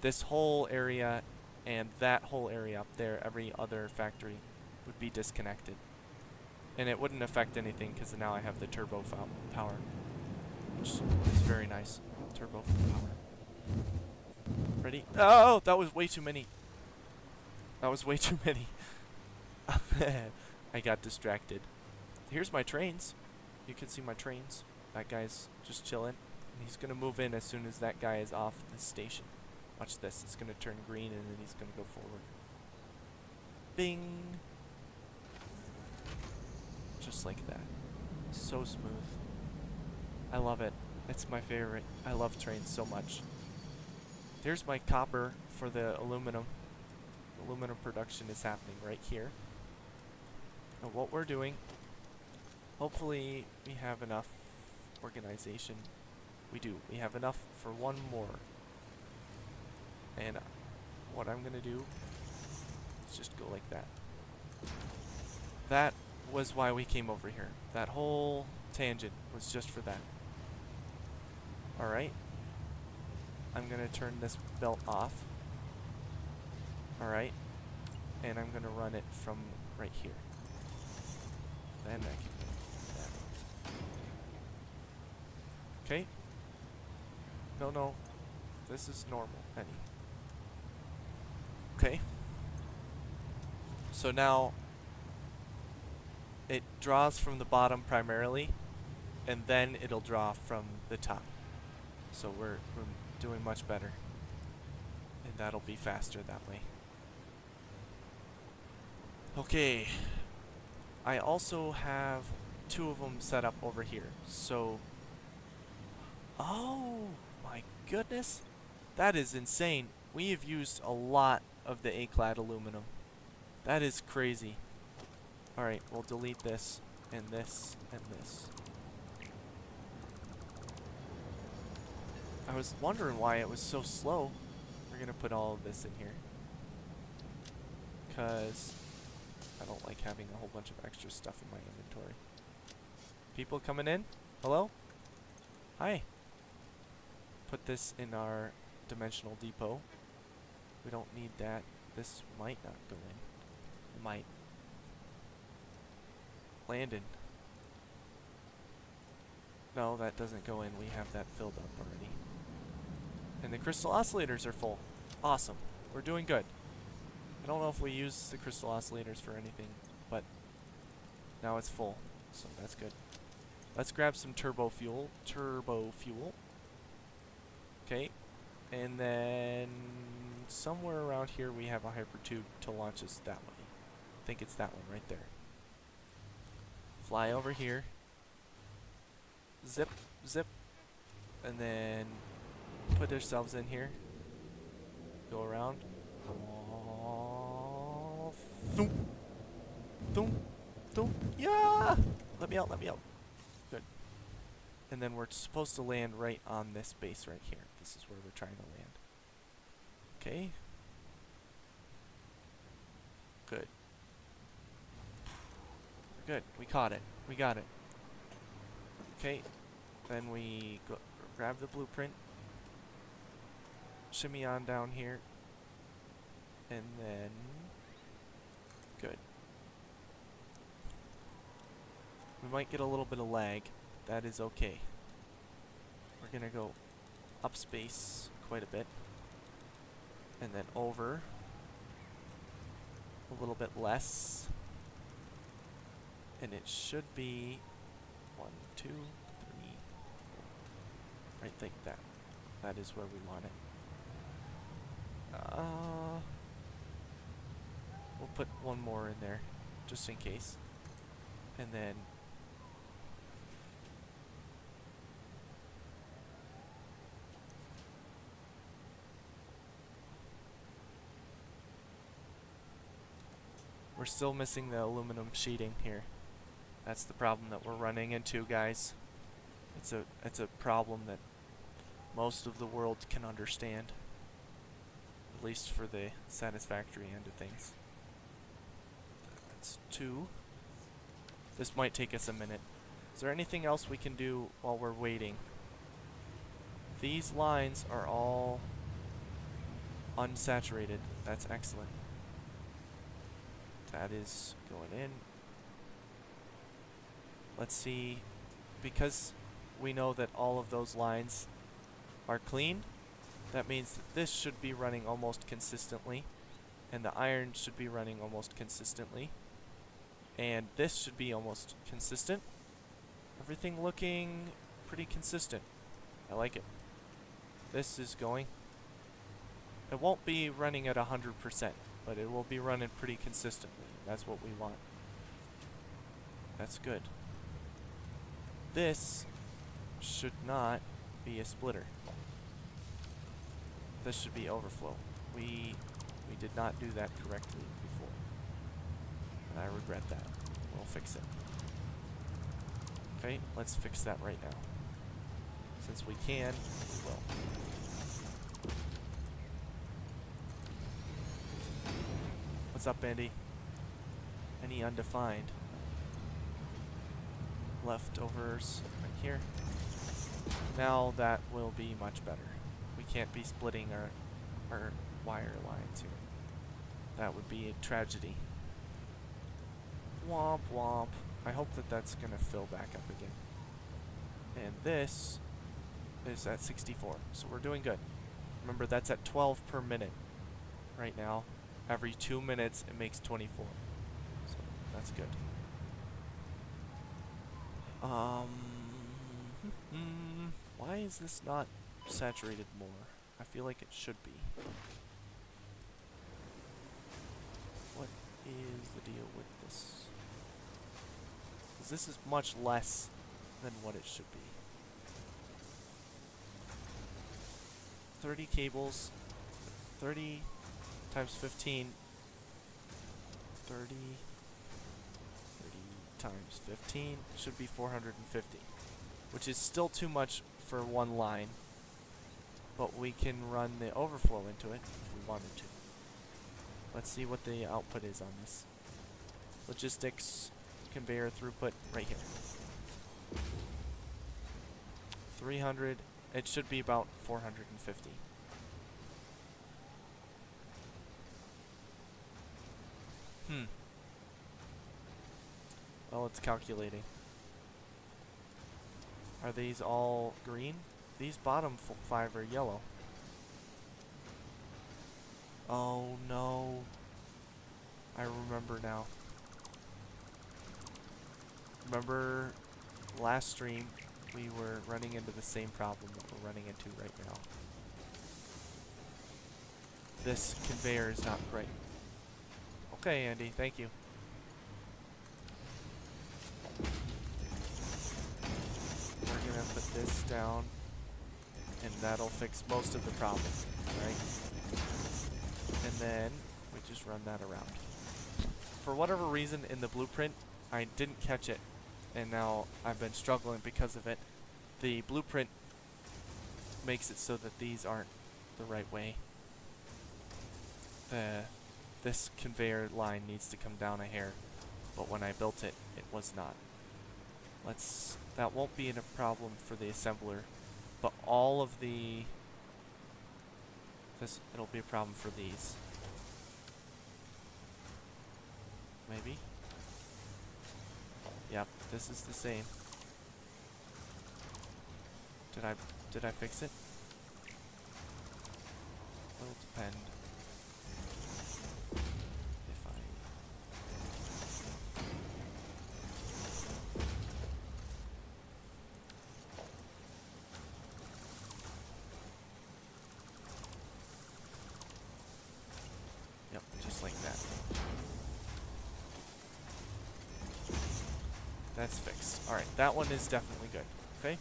this whole area and that whole area up there, every other factory, would be disconnected. And it wouldn't affect anything because now I have the turbo power, which is very nice. Turbo power. Ready? Oh, that was way too many. That was way too many. I got distracted. Here's my trains. You can see my trains. That guy's just chilling. And he's going to move in as soon as that guy is off the station. Watch this. It's going to turn green and then he's going to go forward. Bing. Just like that. So smooth. I love it. It's my favorite. I love trains so much. There's my copper for the aluminum. Aluminum production is happening right here. And what we're doing, hopefully we have enough organization. We do. We have enough for one more. And what I'm going to do is just go like that. That was why we came over here. That whole tangent was just for that. Alright. I'm going to turn this belt off. Alright. And I'm going to run it from right here. Then I can do that. Okay. No. This is normal, Penny. Okay. So now it draws from the bottom primarily, and then it'll draw from the top. So we're doing much better. And that'll be faster that way. Okay. I also have 2 of them set up over here. So, oh my goodness. That is insane. We have used a lot of the A-clad aluminum. That is crazy. Alright, we'll delete this, and this, and this. I was wondering why it was so slow. We're gonna put all of this in here. Because I don't like having a whole bunch of extra stuff in my inventory. People coming in? Hello? Hi. Put this in our dimensional depot. We don't need that. This might not go in. It might. Landon. No, that doesn't go in. We have that filled up already. And the crystal oscillators are full. Awesome. We're doing good. I don't know if we use the crystal oscillators for anything, but now it's full, so that's good. Let's grab some turbo fuel. Okay, and then somewhere around here we have a hypertube to launch us that way. I think it's that one right there. Fly over here. Zip, zip, and then put ourselves in here. Go around. Thump. Thump. Thump. Yeah! Let me out. Good. And then we're supposed to land right on this base right here. This is where we're trying to land. Okay. Good. Good. We caught it. We got it. Okay. Then we go grab the blueprint. Shimmy on down here. And then good. We might get a little bit of lag. That is okay. We're gonna go up space quite a bit. And then over a little bit less. And it should be 1, 2, 3, 4. Right like that. That is where we want it. We'll put one more in there, just in case. And then we're still missing the aluminum sheeting here. That's the problem that we're running into, guys. It's a problem that most of the world can understand. at least for the satisfactory end of things. That's 2. This might take us a minute. Is there anything else we can do while we're waiting? These lines are all unsaturated. That's excellent. That is going in. Let's see, because we know that all of those lines are clean, that means that this should be running almost consistently, and the iron should be running almost consistently, and this should be almost consistent. Everything looking pretty consistent. I like it. This is going. It won't be running at 100%, but it will be running pretty consistently. That's what we want. That's good. This should not be a splitter. This should be overflow. We did not do that correctly before, and I regret that. We'll fix it. Okay, let's fix that right now. Since we can, we will. What's up, Andy? Any undefined leftovers right here? Now that will be much better. We can't be splitting our wire lines here. That would be a tragedy. Womp womp. I hope that that's gonna fill back up again. And this is at 64, so we're doing good. Remember, that's at 12 per minute right now. Every 2 minutes it makes 24, so that's good. Why is this not saturated more? I feel like it should be. What is the deal with this? Because this is much less than what it should be. 30 cables, 30 times 15, 30 times 15 should be 450, which is still too much for one line, but we can run the overflow into it if we wanted to. Let's see what the output is on this. Logistics, conveyor throughput, right here. 300, it should be about 450. Well, it's calculating. Are these all green? These bottom 5 are yellow. Oh no. I remember now. Remember last stream we were running into the same problem that we're running into right now. This conveyor is not right. Okay, Andy, thank you. We're gonna put this down, and that'll fix most of the problem, right? And then we just run that around. For whatever reason in the blueprint, I didn't catch it, and now I've been struggling because of it. The blueprint makes it so that these aren't the right way. This conveyor line needs to come down a hair, but when I built it, it was not. That won't be a problem for the assembler, but all of it'll be a problem for these. Maybe? Yep, this is the same. Did I fix it? It'll depend. If I... Yep, just like that. That's fixed. Alright, that one is definitely good. Okay?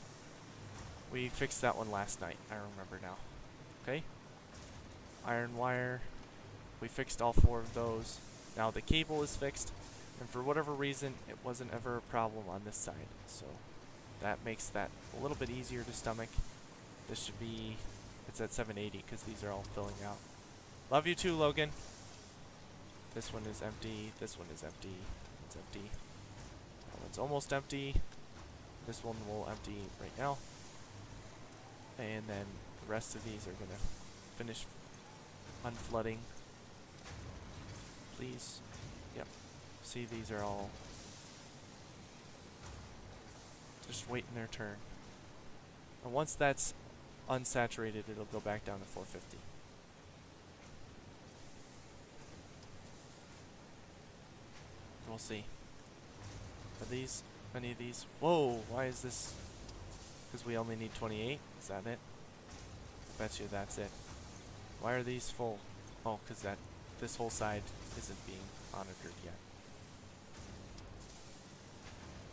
We fixed that one last night, I remember now. Okay? Iron wire. We fixed all 4 of those. Now the cable is fixed, and for whatever reason, it wasn't ever a problem on this side. So that makes that a little bit easier to stomach. This should be, it's at 780 because these are all filling out. Love you too, Logan. This one is empty. This one is empty. It's empty. That one's almost empty. This one will empty right now. And then the rest of these are gonna finish unflooding. Please. Yep. See, these are all just waiting their turn. And once that's unsaturated, it'll go back down to 450. We'll see. Are these, any of these? Whoa, why is this? Because we only need 28? Is that it? I bet you that's it. Why are these full? Oh, because this whole side isn't being monitored yet.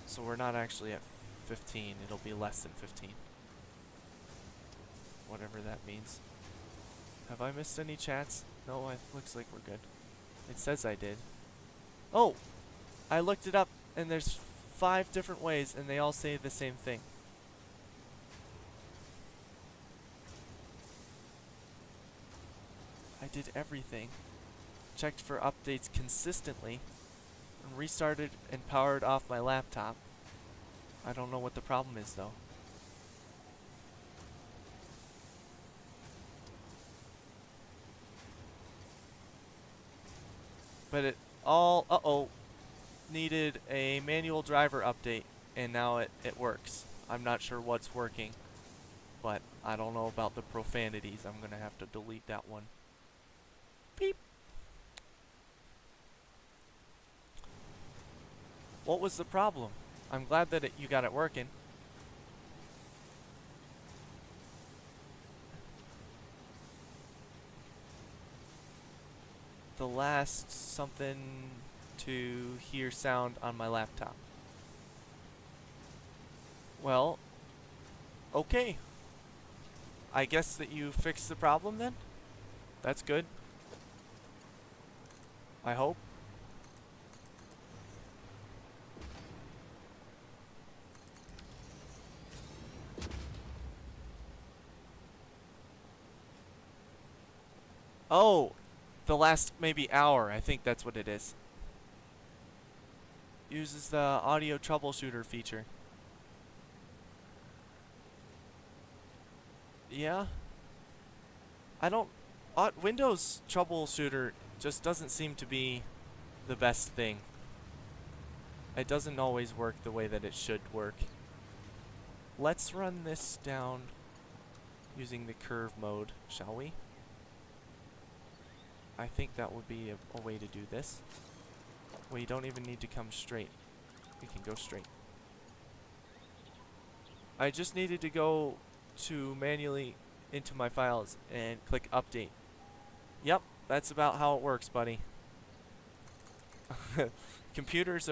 So we're not actually at 15. It'll be less than 15. Whatever that means. Have I missed any chats? No, it looks like we're good. It says I did. Oh! I looked it up and there's 5 different ways and they all say the same thing. I did everything. Checked for updates consistently. And restarted and powered off my laptop. I don't know what the problem is though. But it all, needed a manual driver update, and now it works. I'm not sure what's working, but I don't know about the profanities. I'm gonna have to delete that one. Beep. What was the problem? I'm glad that you got it working. The last something to hear sound on my laptop. Well, okay. I guess that you fixed the problem then? That's good. I hope. Oh, the last maybe hour. I think that's what it is. Uses the audio troubleshooter feature. Yeah. I don't... Windows troubleshooter just doesn't seem to be the best thing. It doesn't always work the way that it should work. Let's run this down using the curve mode, shall we? I think that would be a way to do this. We don't even need to come straight. We can go straight. I just needed to go to manually into my files and click update. Yep, that's about how it works, buddy. Computers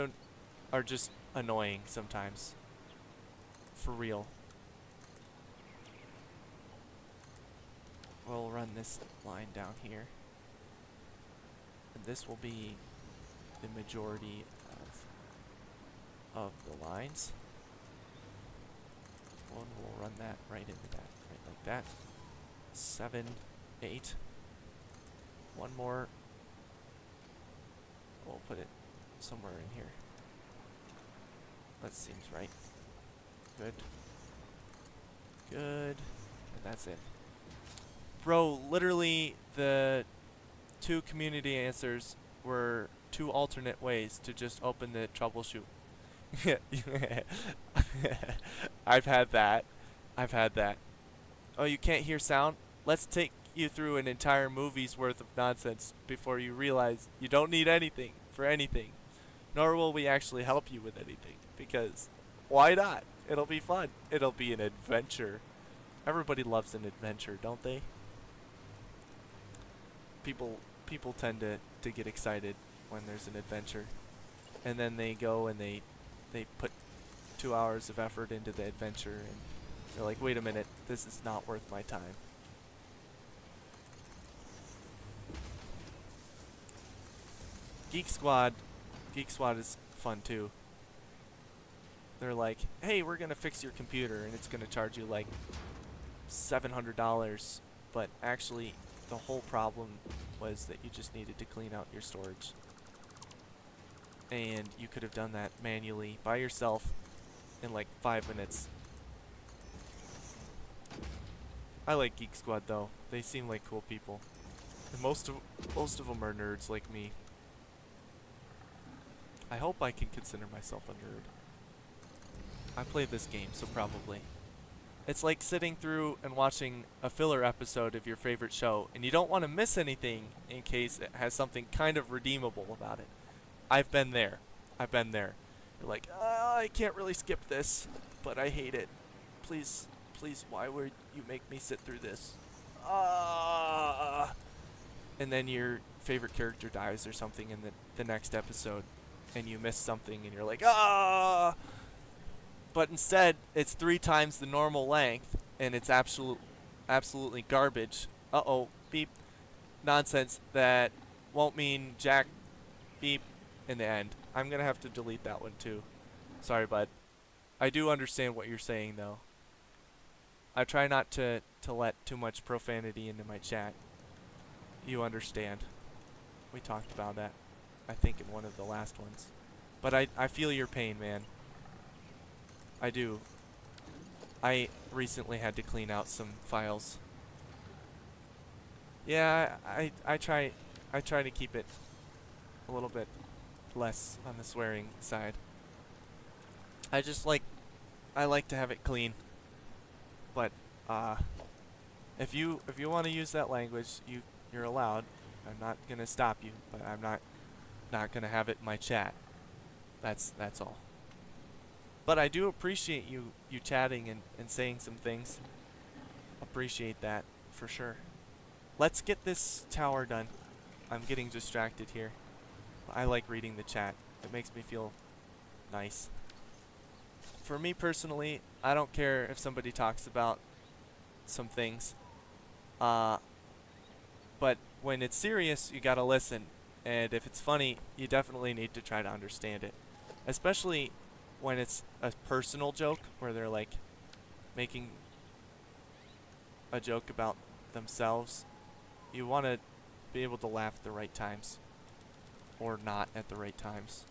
are just annoying sometimes. For real. We'll run this line down here. And this will be the majority of the lines. One will run that right into that, right like that. 7, 8. One more. We'll put it somewhere in here. That seems right. Good. Good. And that's it. Bro, literally the 2 community answers were 2 alternate ways to just open the troubleshoot. I've had that. I've had that. Oh, you can't hear sound? Let's take you through an entire movie's worth of nonsense before you realize you don't need anything for anything. Nor will we actually help you with anything. Because why not? It'll be fun. It'll be an adventure. Everybody loves an adventure, don't they? People tend to get excited when there's an adventure. And then they go and they put 2 hours of effort into the adventure and they're like, wait a minute, this is not worth my time. Geek Squad is fun too. They're like, hey, we're gonna fix your computer and it's gonna charge you like $700, but actually the whole problem was that you just needed to clean out your storage. And you could have done that manually by yourself in like 5 minutes. I like Geek Squad though. They seem like cool people. And most of them are nerds like me. I hope I can consider myself a nerd. I played this game, so probably. It's like sitting through and watching a filler episode of your favorite show, and you don't want to miss anything in case it has something kind of redeemable about it. I've been there. I've been there. You're like, I can't really skip this, but I hate it. Please, please, why would you make me sit through this? And then your favorite character dies or something in the next episode, and you miss something, and you're like, But instead, it's 3 times the normal length, and it's absolutely garbage. Uh-oh, beep. Nonsense that won't mean jack, beep, in the end. I'm gonna have to delete that one too. Sorry, bud. I do understand what you're saying, though. I try not to let too much profanity into my chat. You understand. We talked about that, I think, in one of the last ones. But I feel your pain, man. I do. I recently had to clean out some files. Yeah, I try to keep it a little bit less on the swearing side. I like to have it clean. But if you want to use that language, you're allowed. I'm not gonna stop you, but I'm not gonna have it in my chat. That's all. But I do appreciate you chatting and saying some things. Appreciate that, for sure. Let's get this tower done. I'm getting distracted here. I like reading the chat. It makes me feel nice. For me personally, I don't care if somebody talks about some things. But when it's serious, you gotta listen. And if it's funny, you definitely need to try to understand it. Especially when it's a personal joke where they're like making a joke about themselves. You want to be able to laugh at the right times, or not at the right times.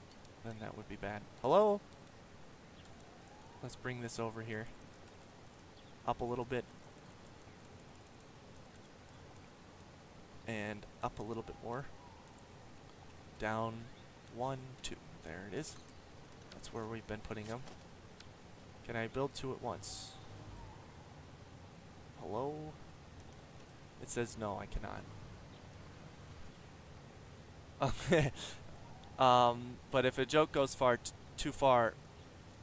Then that would be bad. Hello? Let's bring this over here. Up a little bit. And up a little bit more. Down 1, 2. There it is. That's where we've been putting them. Can I build 2 at once? Hello? It says no, I cannot. But if a joke goes too far,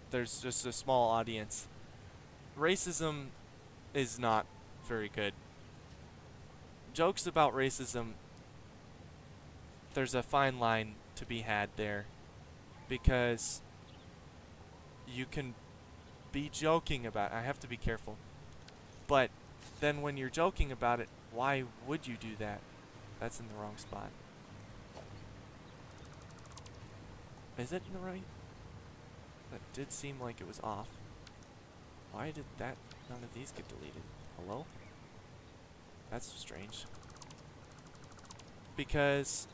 there's just a small audience. Racism is not very good. Jokes about racism, there's a fine line to be had there, because you can be joking about it. I have to be careful. But then when you're joking about it, why would you do that? That's in the wrong spot. Is it in the right? That did seem like it was off. Why did none of these get deleted? Hello? That's strange. Because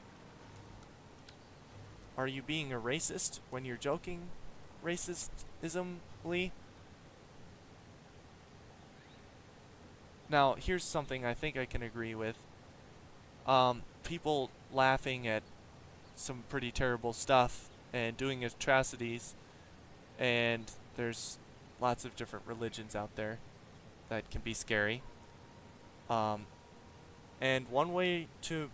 are you being a racist when you're joking racismly? Now, here's something I think I can agree with. People laughing at some pretty terrible stuff and doing atrocities, and there's lots of different religions out there that can be scary. And one way to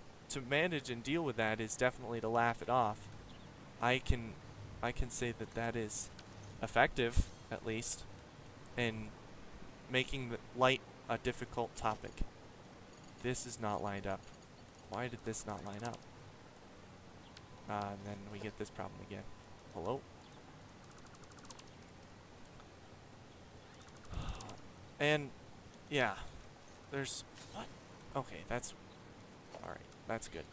manage and deal with that is definitely to laugh it off. I can say that is effective, at least, in making light a difficult topic. This is not lined up. Why did this not line up? And then we get this problem again. Hello? And yeah, there's what? Okay, that's alright. That's good.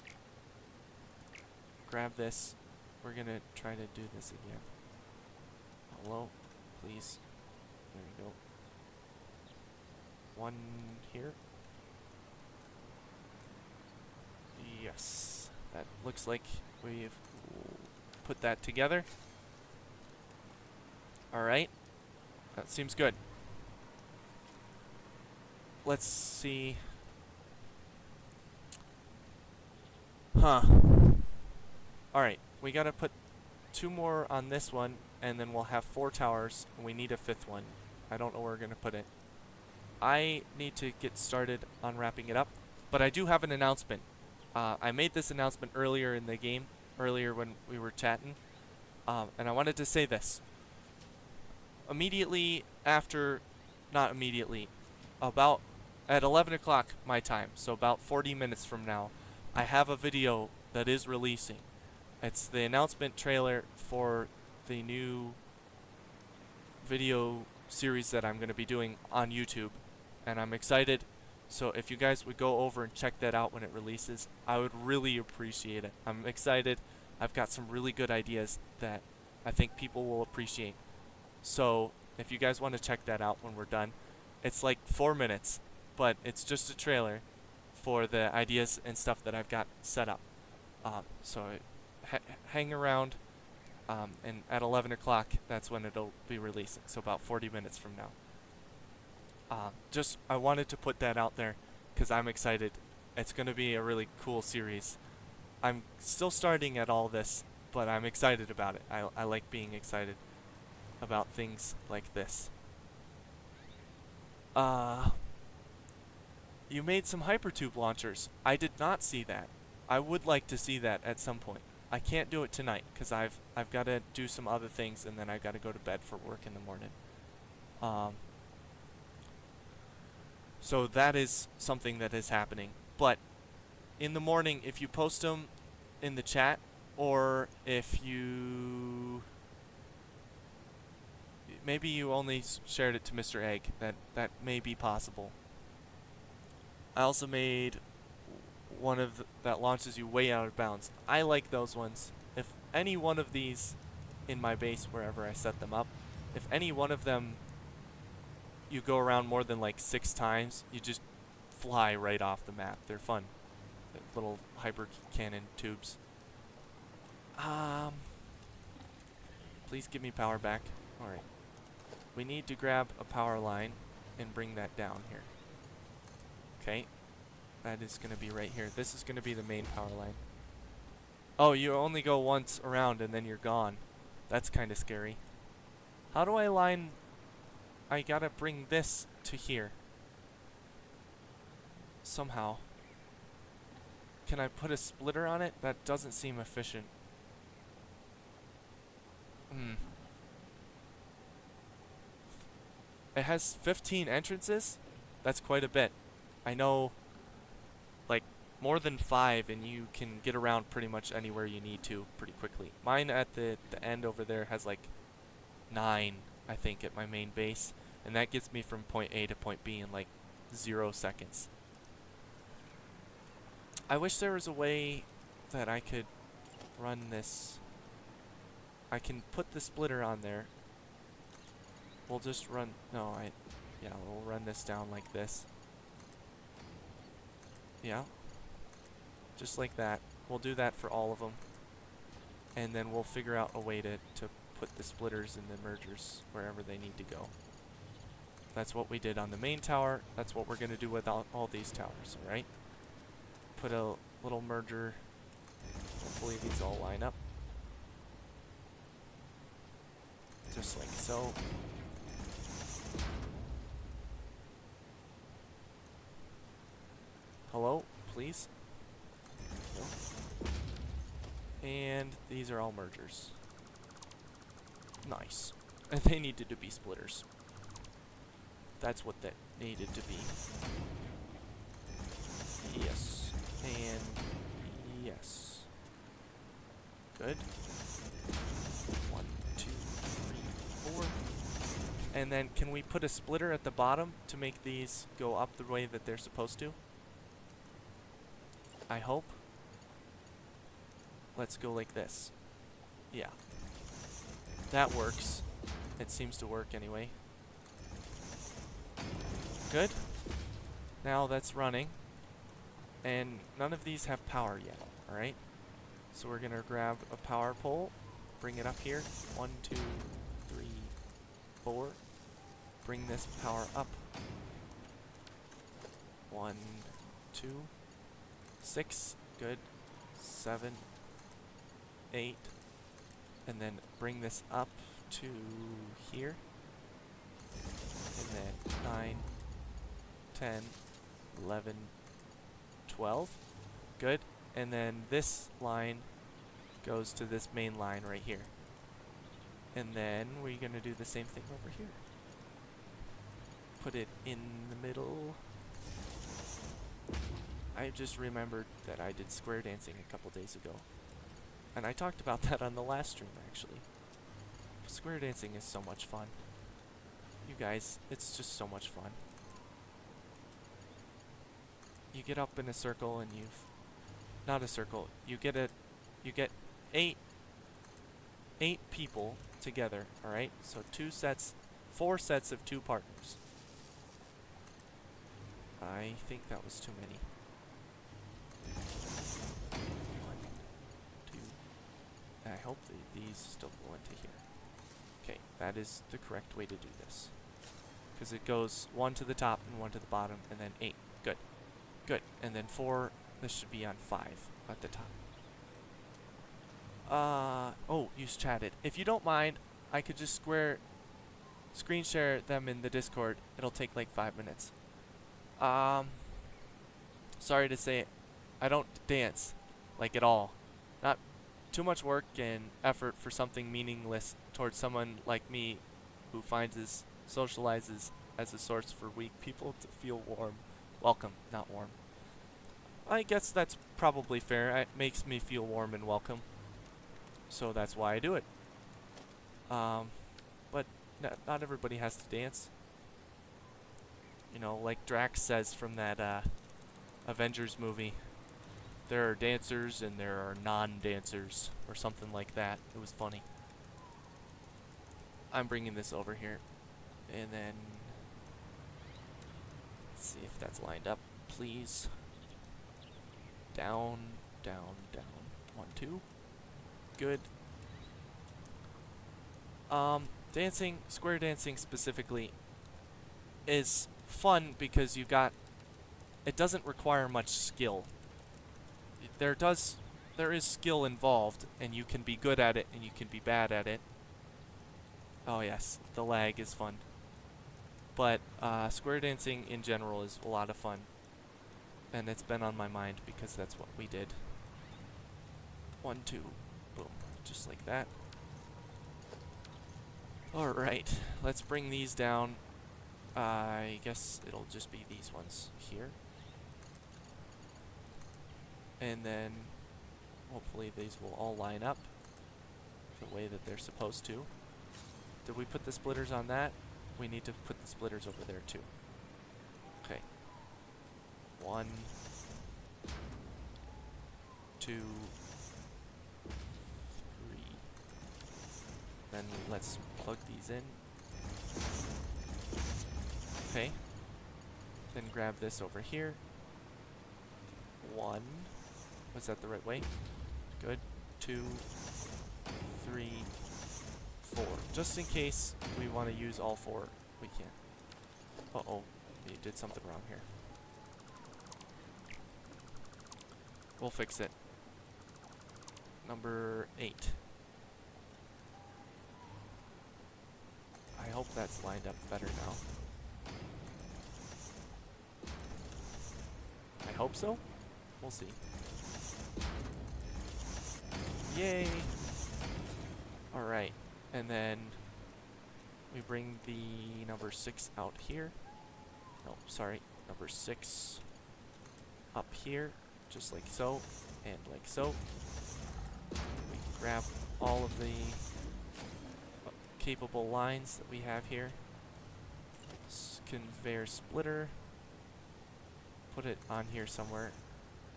Grab this. We're gonna try to do this again. Hello? Please. There we go. One here. that looks like we've put that together. Alright. That seems good. Let's see. Huh. Alright, we gotta put 2 more on this one, and then we'll have 4 towers, and we need a 5th one. I don't know where we're gonna put it. I need to get started on wrapping it up, but I do have an announcement. I made this announcement earlier in the game, earlier when we were chatting, and I wanted to say this. Immediately after, not immediately, about at 11 o'clock my time, so about 40 minutes from now, I have a video that is releasing. It's the announcement trailer for the new video series that I'm going to be doing on YouTube, and I'm excited. So if you guys would go over and check that out when it releases, I would really appreciate it. I'm excited. I've got some really good ideas that I think people will appreciate. So if you guys want to check that out when we're done, it's like 4 minutes, but it's just a trailer for the ideas and stuff that I've got set up. So hang around, and at 11 o'clock, that's when it'll be releasing, so about 40 minutes from now. I wanted to put that out there because I'm excited. It's going to be a really cool series. I'm still starting at all this, but I'm excited about it. I like being excited about things like this. You made some hypertube launchers. I did not see that. I would like to see that at some point. I can't do it tonight because I've got to do some other things, and then I've got to go to bed for work in the morning. So that is something that is happening. But in the morning, if you post them in the chat, or if you... maybe you only shared it to Mr. Egg. That may be possible. I also made one of that launches you way out of bounds. I like those ones. If any one of these in my base, wherever I set them up, if any one of them you go around more than like 6 times, you just fly right off the map. They're fun. They're little hyper cannon tubes. Please give me power back. Alright. We need to grab a power line and bring that down here. Okay. That is going to be right here. This is going to be the main power line. Oh, you only go once around and then you're gone. That's kind of scary. How do I line... I gotta bring this to here. Somehow. Can I put a splitter on it? That doesn't seem efficient. It has 15 entrances? That's quite a bit. I know, like, more than 5, and you can get around pretty much anywhere you need to pretty quickly. Mine at the end over there has like 9, I think, at my main base. And that gets me from point A to point B in like 0 seconds. I wish there was a way that I could run this. I can put the splitter on there. We'll just run... No, yeah, we'll run this down like this. Yeah. Just like that. We'll do that for all of them. And then we'll figure out a way to put the splitters and the mergers wherever they need to go. That's what we did on the main tower. That's what we're going to do with all these towers, alright? Put a little merger. Hopefully these all line up. Just like so. Hello, please. No. And these are all mergers. Nice. And they needed to be splitters. That's what that needed to be. Yes. And yes. Good. 1, 2, 3, 4. And then can we put a splitter at the bottom to make these go up the way that they're supposed to? I hope. Let's go like this. Yeah. That works. It seems to work anyway. Good. Now that's running. And none of these have power yet, alright? So we're gonna grab a power pole, bring it up here. 1, 2, 3, 4. Bring this power up. 1, 2, 6. Good. 7, 8. And then bring this up to here. And then 9, 10, 11, 12. Good. And then this line goes to this main line right here. And then we're going to do the same thing over here. Put it in the middle. I just remembered that I did square dancing a couple days ago. And I talked about that on the last stream, actually. Square dancing is so much fun. You guys, it's just so much fun. You get up in a circle and you've... Not a circle. You get 8 people together, alright? So 4 sets of 2 partners. I think that was too many. 1, 2. I hope these still go into here. Okay, that is the correct way to do this. Because it goes 1 to the top and 1 to the bottom, and then 8. Good. Good. And then 4, this should be on 5 at the top. Oh, you chatted. If you don't mind, I could just screen share them in the Discord. It'll take like 5 minutes. Sorry to say it, I don't dance, like at all. Not too much work and effort for something meaningless towards someone like me who socializes as a source for weak people to feel warm. Welcome, not warm. I guess that's probably fair. It makes me feel warm and welcome. So that's why I do it. But not everybody has to dance. You know, like Drax says from that Avengers movie, there are dancers and there are non-dancers, or something like that. It was funny. I'm bringing this over here, and then let's see if that's lined up, please. Down, down, down. 1, 2. Good. Square dancing specifically, is fun because it doesn't require much skill. There is skill involved, and you can be good at it and you can be bad at it. Oh yes, the lag is fun. But square dancing in general is a lot of fun. And it's been on my mind because that's what we did. 1, 2, boom, just like that. Alright, let's bring these down. I guess it'll just be these ones here. And then hopefully these will all line up the way that they're supposed to. Did we put the splitters on that? We need to put the splitters over there too. Okay. 1, 2, 3. Then let's plug these in. Okay. Then grab this over here. 1. Was that the right way? Good. 2, 3, 4. Just in case we want to use all 4, we can. Uh-oh. We did something wrong here. We'll fix it. Number 8. I hope that's lined up better now. I hope so. We'll see. Yay! Alright, and then we bring the number 6 out here. No, sorry, number 6 up here, just like so, and like so. We can grab all of the capable lines that we have here. Conveyor splitter. Put it on here somewhere,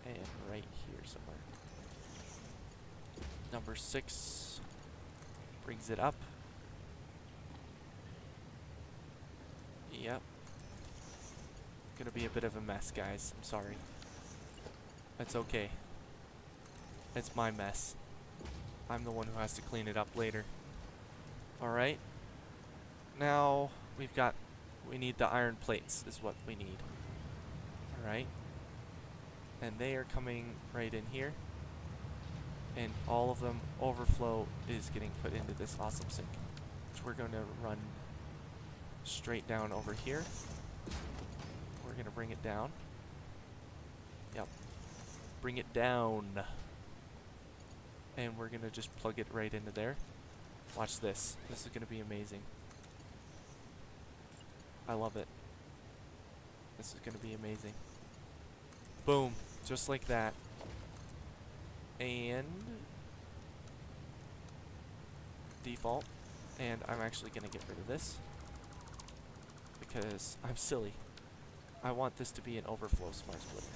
and right here somewhere. Number 6 brings it up. Yep. Gonna be a bit of a mess, guys. I'm sorry. That's okay. It's my mess. I'm the one who has to clean it up later. Alright. Now, we need the iron plates is what we need. Alright. And they are coming right in here. And all of them overflow is getting put into this awesome sink. Which we're going to run straight down over here. We're going to bring it down. Yep. Bring it down. And we're going to just plug it right into there. Watch this. This is going to be amazing. I love it. This is going to be amazing. Boom. Just like that. And default. And I'm actually going to get rid of this because I'm silly. I want this to be an overflow smart splitter.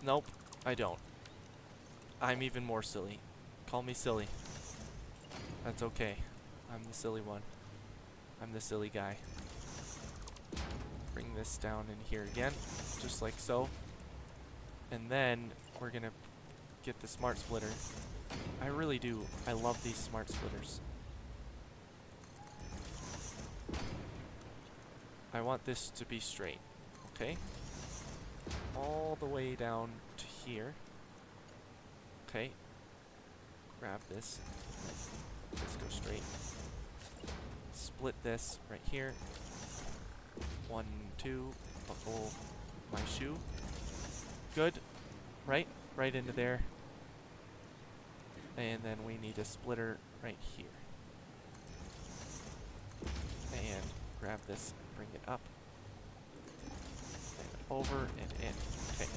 Nope, I don't. I'm even more silly. Call me silly. That's okay. I'm the silly one. I'm the silly guy. Bring this down in here again, just like so. And then we're gonna get the smart splitter. I really do. I love these smart splitters. I want this to be straight, okay? All the way down to here. Okay. Grab this. Let's go straight. Split this right here. 1, 2. Buckle my shoe. Good. Right? Right into there. And then we need a splitter right here. And grab this, bring it up. And over and in. Okay.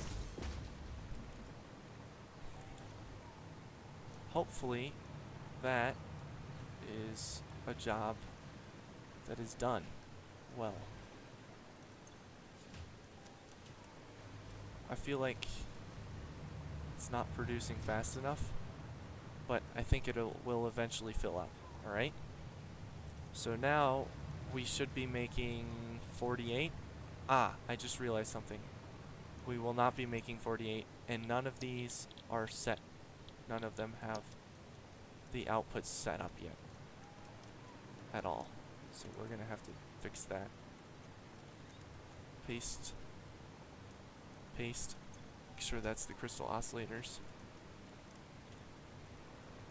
Hopefully that is a job that is done well. I feel like it's not producing fast enough, but I think will eventually fill up, alright? So now we should be making 48. Ah, I just realized something. We will not be making 48, and none of these are set. None of them have the outputs set up yet at all. So we're gonna have to fix that. Paste. Paste. Make sure that's the crystal oscillators.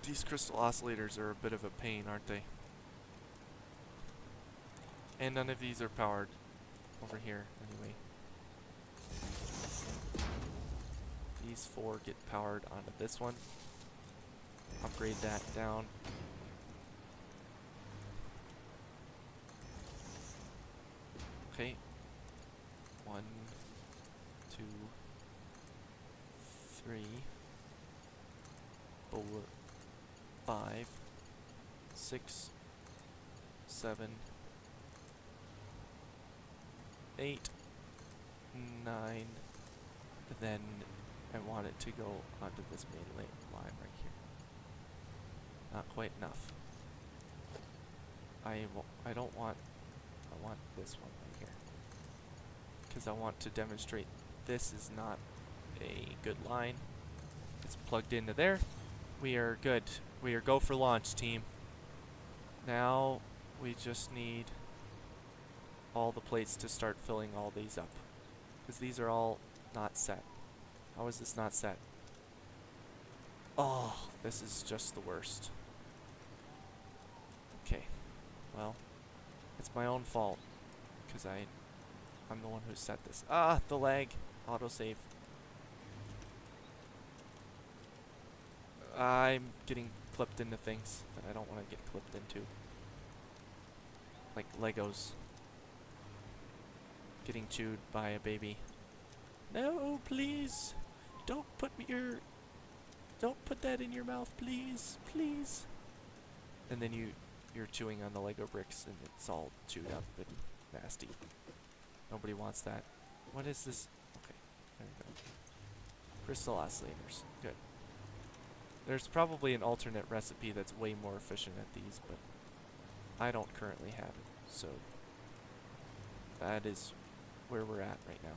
These crystal oscillators are a bit of a pain, aren't they? And none of these are powered over here anyway. These 4 get powered onto this one. Upgrade that down. Okay. 1, 2, 3, 4, 5, 6, 7, 8, 9. Then I want it to go onto this main line right here. Not quite enough. I want this one right here. Because I want to demonstrate this is not a good line. It's plugged into there. We are good. We are go for launch, team. Now we just need all the plates to start filling all these up. Because these are all not set. How is this not set? Oh, this is just the worst. Okay. Well, it's my own fault. Because I'm the one who set this. Ah, the lag. Autosave. I'm getting clipped into things that I don't want to get clipped into. Like Legos. Getting chewed by a baby. No, please. Don't put that in your mouth, please. Please. And then you're chewing on the Lego bricks and it's all chewed up and nasty. Nobody wants that. What is this? Okay, there we go. Crystal oscillators. Good. There's probably an alternate recipe that's way more efficient at these, but I don't currently have it. So that is where we're at right now.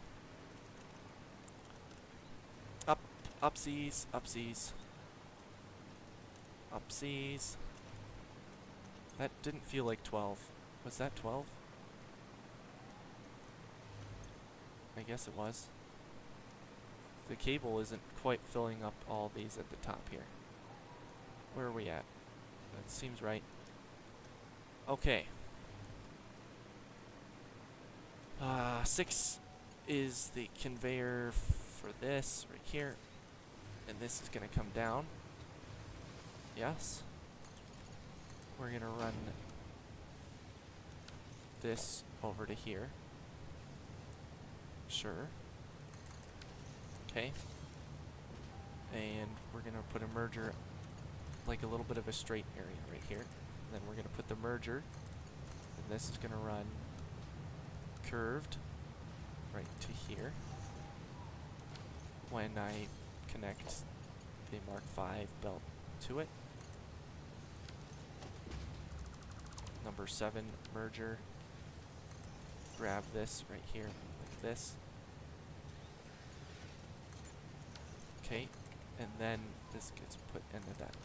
Upsies, upsies. Upsies. That didn't feel like 12. Was that 12? I guess it was. The cable isn't quite filling up all these at the top here. Where are we at? That seems right. Okay. 6 is the conveyor for this right here. And this is going to come down. Yes. We're going to run this over to here. Sure. Okay. And we're going to put a merger, like a little bit of a straight area right here. And then we're going to put the merger, and this is going to run curved right to here. When I connect the Mark V belt to it. Number 7 merger. Grab this right here like this. Okay, and then this gets put into that.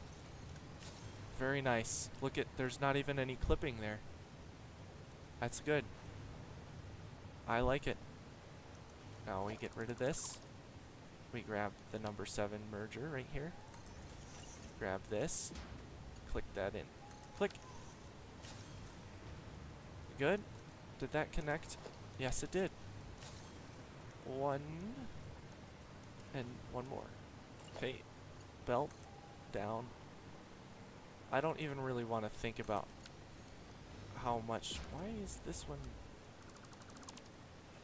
Very nice. Look at, there's not even any clipping there. That's good. I like it. Now we get rid of this. We grab the number 7 merger right here. Grab this. Click that in. Click. Good. Did that connect? Yes, it did. 1 and 1 more. Okay. Belt down. I don't even really want to think about how much. Why is this one?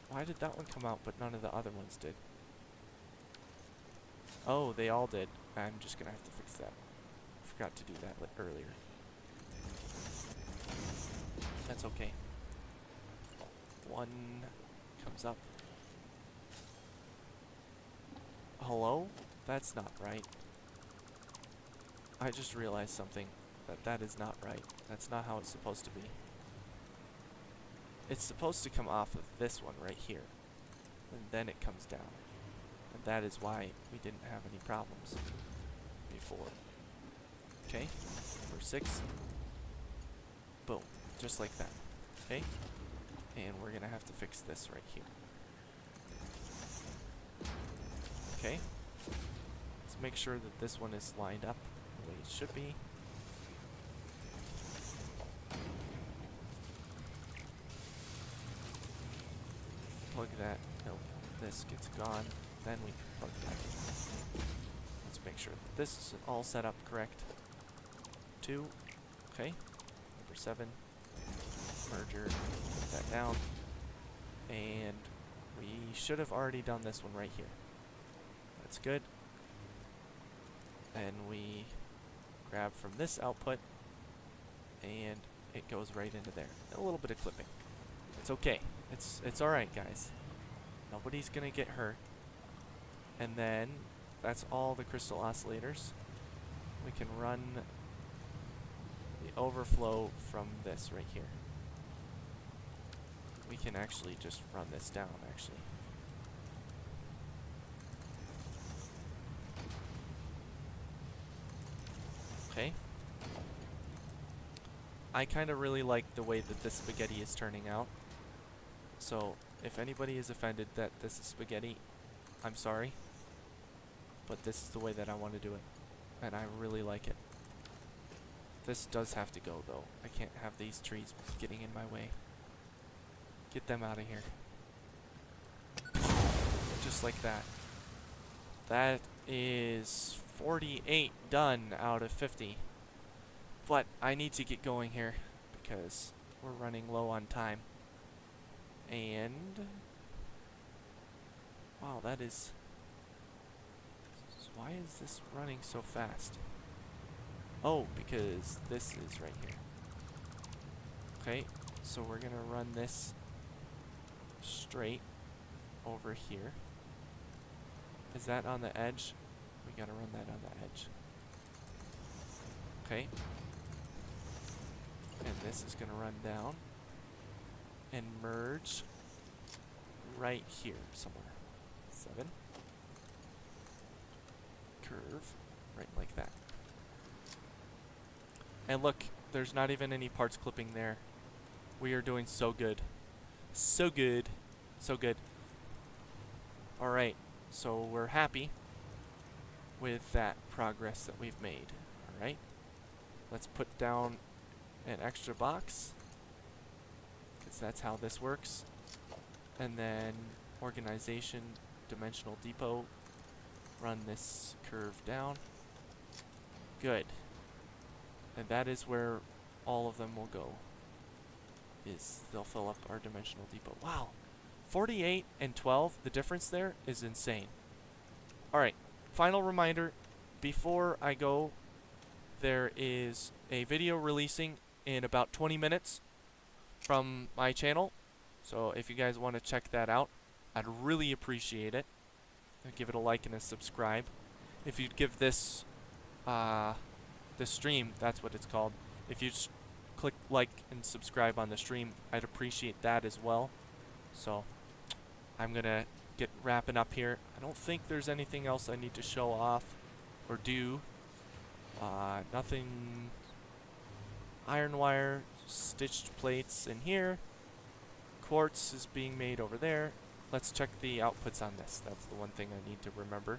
Why did that one come out but none of the other ones did? Oh, they all did. I'm just gonna have to fix that. Forgot to do that earlier. That's okay. 1 comes up. Hello? That's not right. I just realized something. That is not right. That's not how it's supposed to be. It's supposed to come off of this one right here. And then it comes down. And that is why we didn't have any problems before. Okay, number 6. Boom, just like that. Okay, and we're gonna have to fix this right here. Okay, let's make sure that this one is lined up the way it should be. Plug that. Nope, this gets gone. Then we can plug that in. Let's make sure that this is all set up correct. 2. Okay. Number 7. Merger. Put that down. And we should have already done this one right here. That's good. And we grab from this output. And it goes right into there. A little bit of clipping. It's okay. It's alright, guys. Nobody's gonna get hurt. And then, that's all the crystal oscillators. We can run the overflow from this right here. We can actually just run this down, actually. Okay. I kind of really like the way that this spaghetti is turning out. So, if anybody is offended that this is spaghetti, I'm sorry. But this is the way that I want to do it. And I really like it. This does have to go, though. I can't have these trees getting in my way. Get them out of here. Just like that. That is 48 done out of 50. But I need to get going here because we're running low on time. And wow, that is. Why is this running so fast? Oh, because this is right here. Okay, so we're gonna run this straight over here. Is that on the edge? We gotta run that on the edge. Okay. And this is gonna run down and merge right here somewhere. 7. curve right like that. And look, there's not even any parts clipping there. We are doing so good. So good. So good. Alright, so we're happy with that progress that we've made. Alright, let's put down an extra box, because that's how this works. And then organization, dimensional depot, run this curve down. Good. And that is where all of them will go. They'll fill up our dimensional depot. Wow, 48 and 12, the difference there is insane. Alright, final reminder, before I go, there is a video releasing in about 20 minutes from my channel. So if you guys want to check that out, I'd really appreciate it. Give it a like and a subscribe. If you'd give this this stream, that's what it's called. If you just click like and subscribe on the stream, I'd appreciate that as well. So I'm gonna get wrapping up here. I don't think there's anything else I need to show off or do. Nothing. Iron wire, stitched plates in here. Quartz is being made over there. Let's check the outputs on this. That's the one thing I need to remember.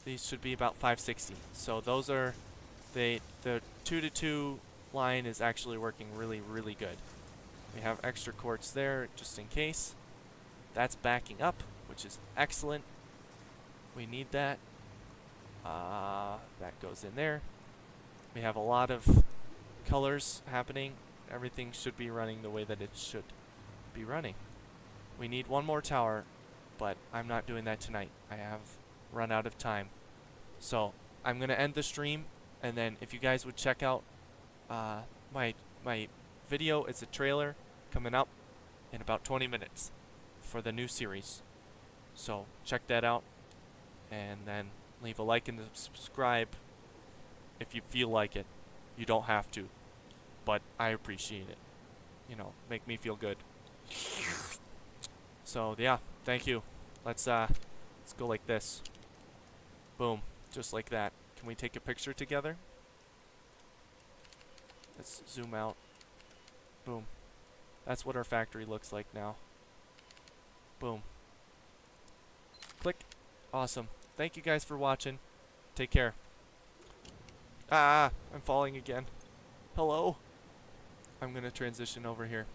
These should be about 560. So those are the 2 to 2 line is actually working really, really good. We have extra quartz there just in case. That's backing up, which is excellent. We need that. That goes in there. We have a lot of colors happening. Everything should be running the way that it should be running. We need one more tower, but I'm not doing that tonight. I have run out of time. So I'm going to end the stream, and then if you guys would check out my video, it's a trailer coming up in about 20 minutes for the new series. So check that out, and then leave a like and subscribe if you feel like it. You don't have to, but I appreciate it. You know, make me feel good. So yeah, thank you. Let's go like this. Boom, just like that. Can we take a picture together? Let's zoom out. Boom. That's what our factory looks like now. Boom. Click. Awesome. Thank you guys for watching. Take care. I'm falling again. Hello? I'm gonna transition over here.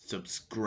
Subscribe.